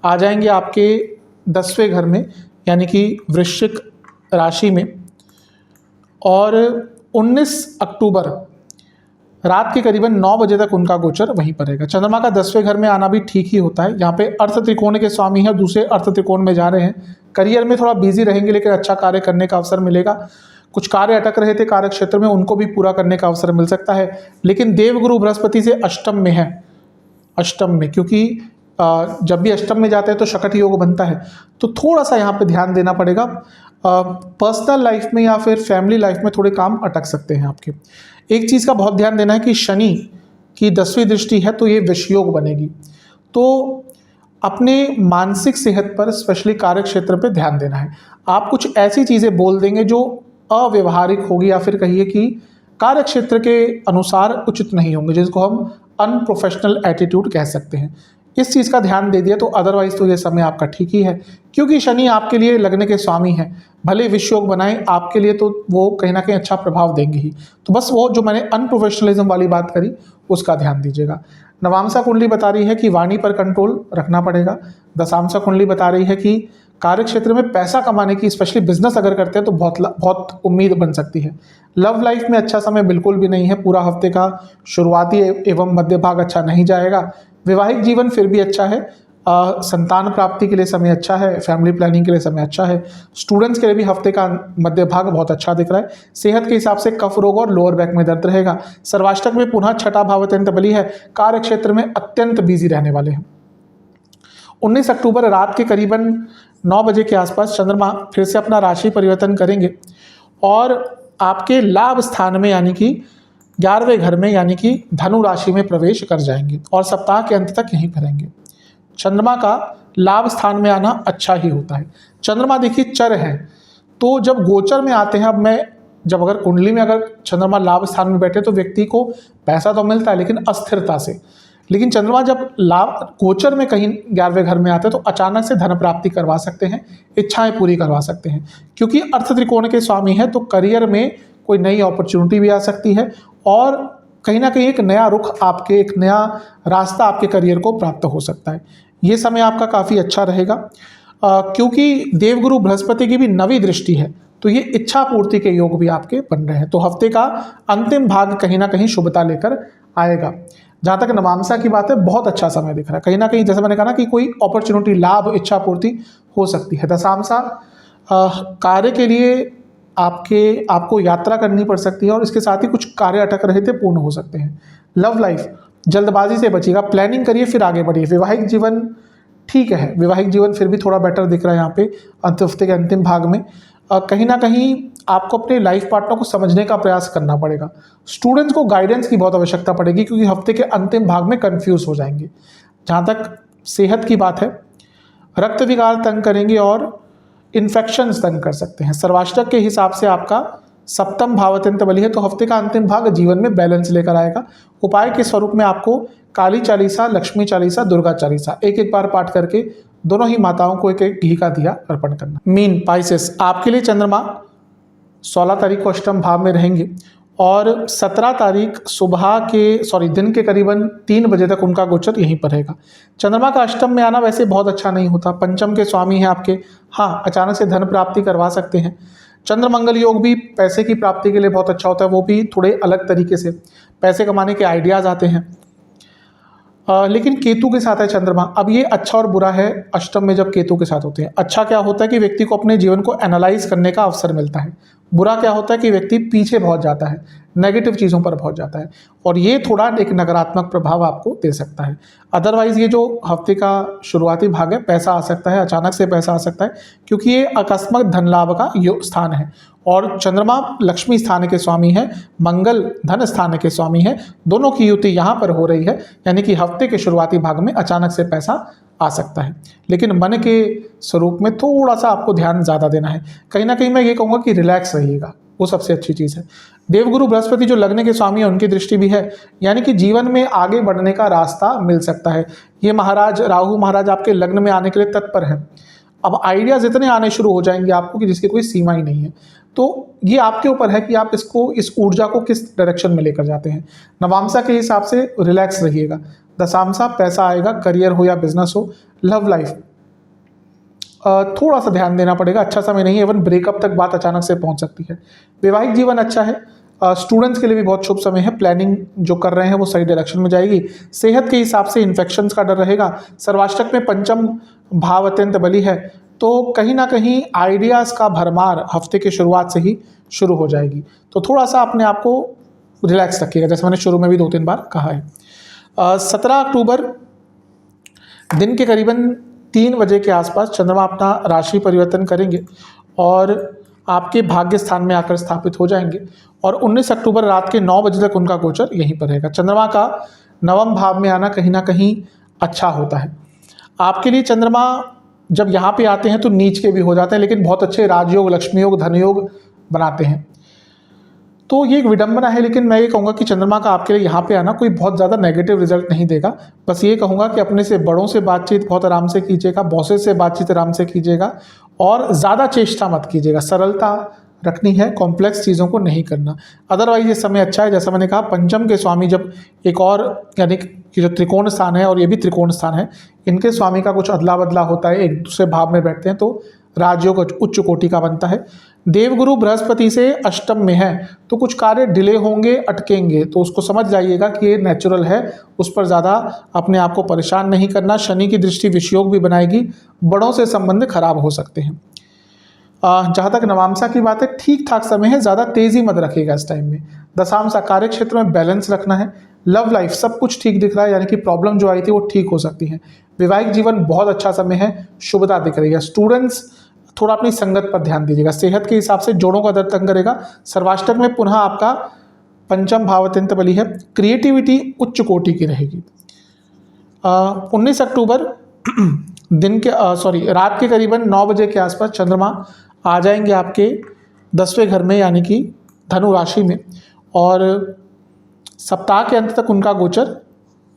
आ जाएंगे आपके 10वें घर में यानी कि वृश्चिक राशि में, और 19 अक्टूबर रात के करीबन 9 बजे तक उनका गोचर वहीं पर रहेगा। चंद्रमा का 10वें घर में आना भी ठीक ही होता है। यहाँ पे अर्थ त्रिकोण के स्वामी है, दूसरे अर्थ त्रिकोण में जा रहे हैं। करियर में थोड़ा बिजी रहेंगे लेकिन अच्छा कार्य करने का अवसर मिलेगा। कुछ कार्य अटक रहे थे कार्य क्षेत्र में, उनको भी पूरा करने का अवसर मिल सकता है। लेकिन देवगुरु बृहस्पति से अष्टम में है, अष्टम में, क्योंकि जब भी अष्टम में जाते हैं तो शकट योग बनता है, तो थोड़ा सा यहाँ पे ध्यान देना पड़ेगा। पर्सनल लाइफ में या फिर फैमिली लाइफ में थोड़े काम अटक सकते हैं आपके। एक चीज़ का बहुत ध्यान देना है कि शनि की 10वीं दृष्टि है तो ये विषयोग बनेगी, तो अपने मानसिक सेहत पर स्पेशली कार्य क्षेत्र पे ध्यान देना है। आप कुछ ऐसी चीज़ें बोल देंगे जो अव्यवहारिक होगी या फिर कहिए कि कार्य क्षेत्र के अनुसार उचित नहीं होंगे, जिसको हम अनप्रोफेशनल एटीट्यूड कह सकते हैं। इस चीज़ का ध्यान दे दिया तो अदरवाइज तो ये समय आपका ठीक ही है, क्योंकि शनि आपके लिए लगने के स्वामी हैं। भले विषयोग बनाएं आपके लिए तो वो कहीं ना कहीं अच्छा प्रभाव देंगे ही। तो बस वो जो मैंने अनप्रोफेशनलिज्म वाली बात करी उसका ध्यान दीजिएगा। नवामसा कुंडली बता रही है कि वाणी पर कंट्रोल रखना पड़ेगा। दशामसा कुंडली बता रही है कि कार्य क्षेत्र में पैसा कमाने की, स्पेशली बिजनेस अगर करते हैं तो बहुत उम्मीद बन सकती है। लव लाइफ में अच्छा समय बिल्कुल भी नहीं है, पूरा हफ्ते का शुरुआती एवं मध्य भाग अच्छा नहीं जाएगा। वैवाहिक जीवन फिर भी अच्छा है, संतान प्राप्ति के लिए समय अच्छा है, फैमिली प्लानिंग के लिए समय अच्छा है। स्टूडेंट्स के लिए भी हफ्ते का मध्य भाग बहुत अच्छा दिख रहा है। सेहत के हिसाब से कफ रोग और लोअर बैक में दर्द रहेगा। सर्वाष्टक में पुनः छठा भाव अत्यंत बली है, कार्य क्षेत्र में अत्यंत बिजी रहने वाले हैं। 19 अक्टूबर रात के करीबन 9 बजे के आसपास चंद्रमा फिर से अपना राशि परिवर्तन करेंगे और आपके लाभ स्थान में यानी कि 11वें घर में यानी कि धनु राशि में प्रवेश कर जाएंगे और सप्ताह के अंत तक यहीं करेंगे। चंद्रमा का लाभ स्थान में आना अच्छा ही होता है। चंद्रमा देखिए चर है, तो जब गोचर में आते हैं, जब अगर कुंडली में अगर चंद्रमा लाभ स्थान में बैठे तो व्यक्ति को पैसा तो मिलता है लेकिन अस्थिरता से। लेकिन चंद्रमा जब लाभ गोचर में कहीं 11वें घर में आते हैं तो अचानक से धन प्राप्ति करवा सकते हैं, इच्छाएं पूरी करवा सकते हैं। क्योंकि अर्थ त्रिकोण के स्वामी है तो करियर में कोई नई अपॉर्चुनिटी भी आ सकती है और कहीं ना कहीं एक नया रुख आपके, एक नया रास्ता आपके करियर को प्राप्त हो सकता है। ये समय आपका काफ़ी अच्छा रहेगा क्योंकि देवगुरु बृहस्पति की भी 9वीं दृष्टि है तो ये इच्छा पूर्ति के योग भी आपके बन रहे हैं। तो हफ्ते का अंतिम भाग कहीं ना कहीं शुभता लेकर आएगा। जहाँ तक नवामसा की बात है, बहुत अच्छा समय दिख रहा है। कहीं ना कहीं जैसे मैंने कहा ना कि कोई अपॉर्चुनिटी, लाभ, इच्छा पूर्ति हो सकती है। दशामसा कार्य के लिए आपको यात्रा करनी पड़ सकती है और इसके साथ ही कुछ कार्य अटक रहे थे पूर्ण हो सकते हैं। लव लाइफ, जल्दबाजी से बचिएगा, प्लानिंग करिए फिर आगे बढ़िए। वैवाहिक जीवन ठीक है, वैवाहिक जीवन फिर भी थोड़ा बेटर दिख रहा है यहाँ पे हफ्ते के अंतिम भाग में। कहीं ना कहीं आपको अपने लाइफ पार्टनर को समझने का प्रयास करना पड़ेगा। स्टूडेंट्स को गाइडेंस की बहुत आवश्यकता पड़ेगी क्योंकि हफ्ते के अंतिम भाग में कंफ्यूज हो जाएंगे। जहाँ तक सेहत की बात है, रक्त विकार तंग करेंगे और इन्फेक्शंस तंग कर सकते हैं। सर्वाष्टक के हिसाब से आपका सप्तम भाव अत्यंत बली है, तो हफ्ते का अंतिम भाग जीवन में बैलेंस लेकर आएगा। उपाय के स्वरूप में आपको काली चालीसा, लक्ष्मी चालीसा, दुर्गा चालीसा एक एक बार पाठ करके दोनों ही माताओं को एक एक घी का दिया अर्पण करना। मीन पाइसेस, आपके लिए चंद्रमा 16 तारीख को अष्टम भाव में रहेंगे और 17 तारीख दिन के करीबन 3 बजे तक उनका गोचर यहीं पर रहेगा। चंद्रमा का अष्टम में आना वैसे बहुत अच्छा नहीं होता, पंचम के स्वामी हैं आपके। हाँ, अचानक से धन प्राप्ति करवा सकते हैं। चंद्र मंगल योग भी पैसे की प्राप्ति के लिए बहुत अच्छा होता है, वो भी थोड़े अलग तरीके से पैसे कमाने के आइडियाज़ आते हैं। लेकिन केतु के साथ है चंद्रमा। अब ये अच्छा और बुरा है अष्टम में जब केतु के साथ होते हैं। अच्छा क्या होता है कि व्यक्ति को अपने जीवन को एनालाइज करने का अवसर मिलता है। बुरा क्या होता है कि व्यक्ति पीछे पहुंच जाता है, नेगेटिव चीज़ों पर पहुंच जाता है और ये थोड़ा एक नकारात्मक प्रभाव आपको दे सकता है। अदरवाइज ये जो हफ्ते का शुरुआती भाग है, पैसा आ सकता है, अचानक से पैसा आ सकता है क्योंकि ये अकस्मात धन लाभ का स्थान है और चंद्रमा लक्ष्मी स्थान के स्वामी है, मंगल धन स्थान के स्वामी है। दोनों की युति यहाँ पर हो रही है, यानी कि हफ्ते के शुरुआती भाग में अचानक से पैसा आ सकता है। लेकिन मन के स्वरूप में थोड़ा सा आपको ध्यान ज़्यादा देना है। कहीं ना कहीं मैं ये कहूँगा कि रिलैक्स रहिएगा, वो सबसे अच्छी चीज़ है। देवगुरु बृहस्पति जो लग्न के स्वामी है, उनकी दृष्टि भी है, यानी कि जीवन में आगे बढ़ने का रास्ता मिल सकता है। ये राहु महाराज आपके लग्न में आने के लिए तत्पर है। अब आइडियाज़ इतने आने शुरू हो जाएंगे आपको कि जिसकी कोई सीमा ही नहीं है। तो ये आपके ऊपर है कि आप इस ऊर्जा को किस डायरेक्शन में लेकर जाते हैं। नवांशा के हिसाब से रिलैक्स रहिएगा। दशांशा पैसा आएगा, करियर हो या बिजनेस हो। लव लाइफ थोड़ा सा ध्यान देना पड़ेगा, अच्छा समय नहीं है, इवन ब्रेकअप तक बात अचानक से पहुंच सकती है। वैवाहिक जीवन अच्छा है, स्टूडेंट्स के लिए भी बहुत शुभ समय है। प्लानिंग जो कर रहे हैं वो सही डायरेक्शन में जाएगी। सेहत के हिसाब से इन्फेक्शंस का डर रहेगा। सर्वाष्टक में पंचम भाव अत्यंत बली है, तो कहीं ना कहीं आइडियाज़ का भरमार हफ्ते की शुरुआत से ही शुरू हो जाएगी। तो थोड़ा सा अपने आप को रिलैक्स रखिएगा, जैसे मैंने शुरू में भी 2-3 बार कहा है। 17 अक्टूबर दिन के करीबन 3 बजे के आसपास चंद्रमा अपना राशि परिवर्तन करेंगे और आपके भाग्य स्थान में आकर स्थापित हो जाएंगे और 19 अक्टूबर रात के 9 बजे तक उनका गोचर यहीं पर रहेगा। चंद्रमा का नवम भाव में आना कहीं ना कहीं अच्छा होता है आपके लिए। चंद्रमा जब यहाँ पे आते हैं तो नीच के भी हो जाते हैं, लेकिन बहुत अच्छे राजयोग, लक्ष्मी योग, धन योग बनाते हैं। तो ये एक विडंबना है, लेकिन मैं ये कहूँगा कि चंद्रमा का आपके लिए यहाँ पे आना कोई बहुत ज़्यादा नेगेटिव रिजल्ट नहीं देगा। बस ये कहूँगा कि अपने से बड़ों से बातचीत बहुत आराम से कीजिएगा, बॉसेस से बातचीत आराम से कीजिएगा और ज़्यादा चेष्टा मत कीजिएगा। सरलता रखनी है, कॉम्प्लेक्स चीज़ों को नहीं करना। अदरवाइज ये समय अच्छा है। जैसा मैंने कहा, पंचम के स्वामी जब एक और, यानी कि जो त्रिकोण स्थान है और ये भी त्रिकोण स्थान है, इनके स्वामी का कुछ अदला बदला होता है, एक दूसरे भाव में बैठते हैं, तो राजयोग उच्च कोटि का बनता है। देवगुरु बृहस्पति से अष्टम में है तो कुछ कार्य डिले होंगे, अटकेंगे, तो उसको समझ जाइएगा कि ये नेचुरल है, उस पर ज़्यादा अपने आप को परेशान नहीं करना। शनि की दृष्टि विषयोग भी बनाएगी, बड़ों से संबंध खराब हो सकते हैं। जहाँ तक नवांशा की बात है, ठीक ठाक समय है, ज़्यादा तेज़ी मत रखिएगा इस टाइम में। दशांशा कार्य क्षेत्र में बैलेंस रखना है। लव लाइफ सब कुछ ठीक दिख रहा है, यानी कि प्रॉब्लम जो आई थी वो ठीक हो सकती है। वैवाहिक जीवन बहुत अच्छा समय है, शुभता दिख रही है। स्टूडेंट्स थोड़ा अपनी संगत पर ध्यान दीजिएगा। सेहत के हिसाब से जोड़ों का दर्द तंग करेगा। सर्वाष्टक में पुनः आपका पंचम भाव अत्यंत बली है। क्रिएटिविटी उच्च कोटि की रहेगी। 19 अक्टूबर रात के करीबन 9 बजे के आसपास चंद्रमा आ जाएंगे आपके 10वें घर में, यानी कि धनु राशि में, और सप्ताह के अंत तक उनका गोचर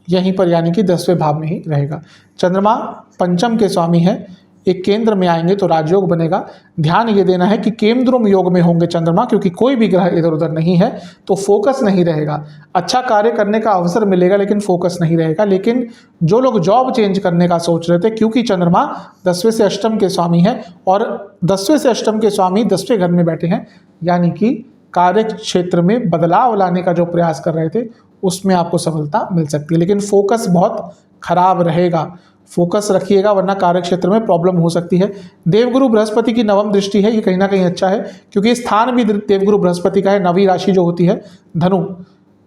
यहीं पर, यानी कि 10वें भाव में ही रहेगा। चंद्रमा पंचम के स्वामी है, एक केंद्र में आएंगे तो राजयोग बनेगा। ध्यान ये देना है कि केंद्रम योग में होंगे चंद्रमा, क्योंकि कोई भी ग्रह इधर उधर नहीं है तो फोकस नहीं रहेगा। अच्छा कार्य करने का अवसर मिलेगा लेकिन फोकस नहीं रहेगा। लेकिन जो लोग जॉब चेंज करने का सोच रहे थे, क्योंकि चंद्रमा 10वें से अष्टम के स्वामी है और 10वें से अष्टम के स्वामी 10वें घर में बैठे हैं, यानी कि कार्य क्षेत्र में बदलाव लाने का जो प्रयास कर रहे थे उसमें आपको सफलता मिल सकती है, लेकिन फोकस बहुत खराब रहेगा। फोकस रखिएगा वरना कार्य क्षेत्र में प्रॉब्लम हो सकती है। देवगुरु बृहस्पति की नवम दृष्टि है, ये कहीं ना कहीं अच्छा है क्योंकि स्थान भी देवगुरु बृहस्पति का है। नवी राशि जो होती है धनु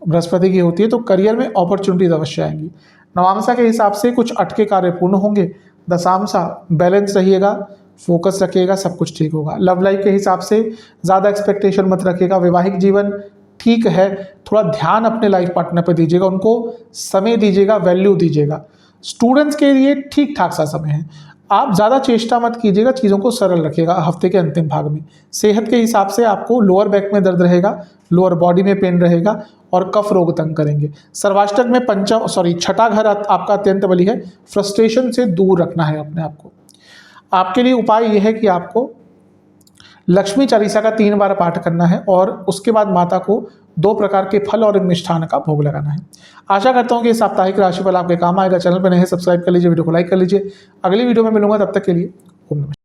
बृहस्पति की होती है, तो करियर में अपॉर्चुनिटीज अवश्य आएंगी। नवांशा के हिसाब से कुछ अटके कार्य पूर्ण होंगे। दशांशा बैलेंस रहिएगा, फोकस रखिएगा, सब कुछ ठीक होगा। लव लाइफ के हिसाब से ज़्यादा एक्सपेक्टेशन मत रखिएगा। वैवाहिक जीवन ठीक है, थोड़ा ध्यान अपने लाइफ पार्टनर पर दीजिएगा, उनको समय दीजिएगा, वैल्यू दीजिएगा। स्टूडेंट्स के लिए ठीक ठाक सा समय है, आप ज़्यादा चेष्टा मत कीजिएगा, चीज़ों को सरल रखिएगा हफ्ते के अंतिम भाग में। सेहत के हिसाब से आपको लोअर बैक में दर्द रहेगा, लोअर बॉडी में पेन रहेगा और कफ रोग तंग करेंगे। सर्वाष्टक में छठा घर आपका अत्यंत बली है, फ्रस्ट्रेशन से दूर रखना है अपने आप को। आपके लिए उपाय यह है कि आपको लक्ष्मी चालीसा का 3 बार पाठ करना है और उसके बाद माता को 2 प्रकार के फल और मिष्ठान का भोग लगाना है। आशा करता हूँ कि साप्ताहिक राशिफल आपके काम आएगा। चैनल पर नए हैं सब्सक्राइब कर लीजिए, वीडियो को लाइक कर लीजिए। अगली वीडियो में मिलूंगा, तब तक के लिए ओम नमः।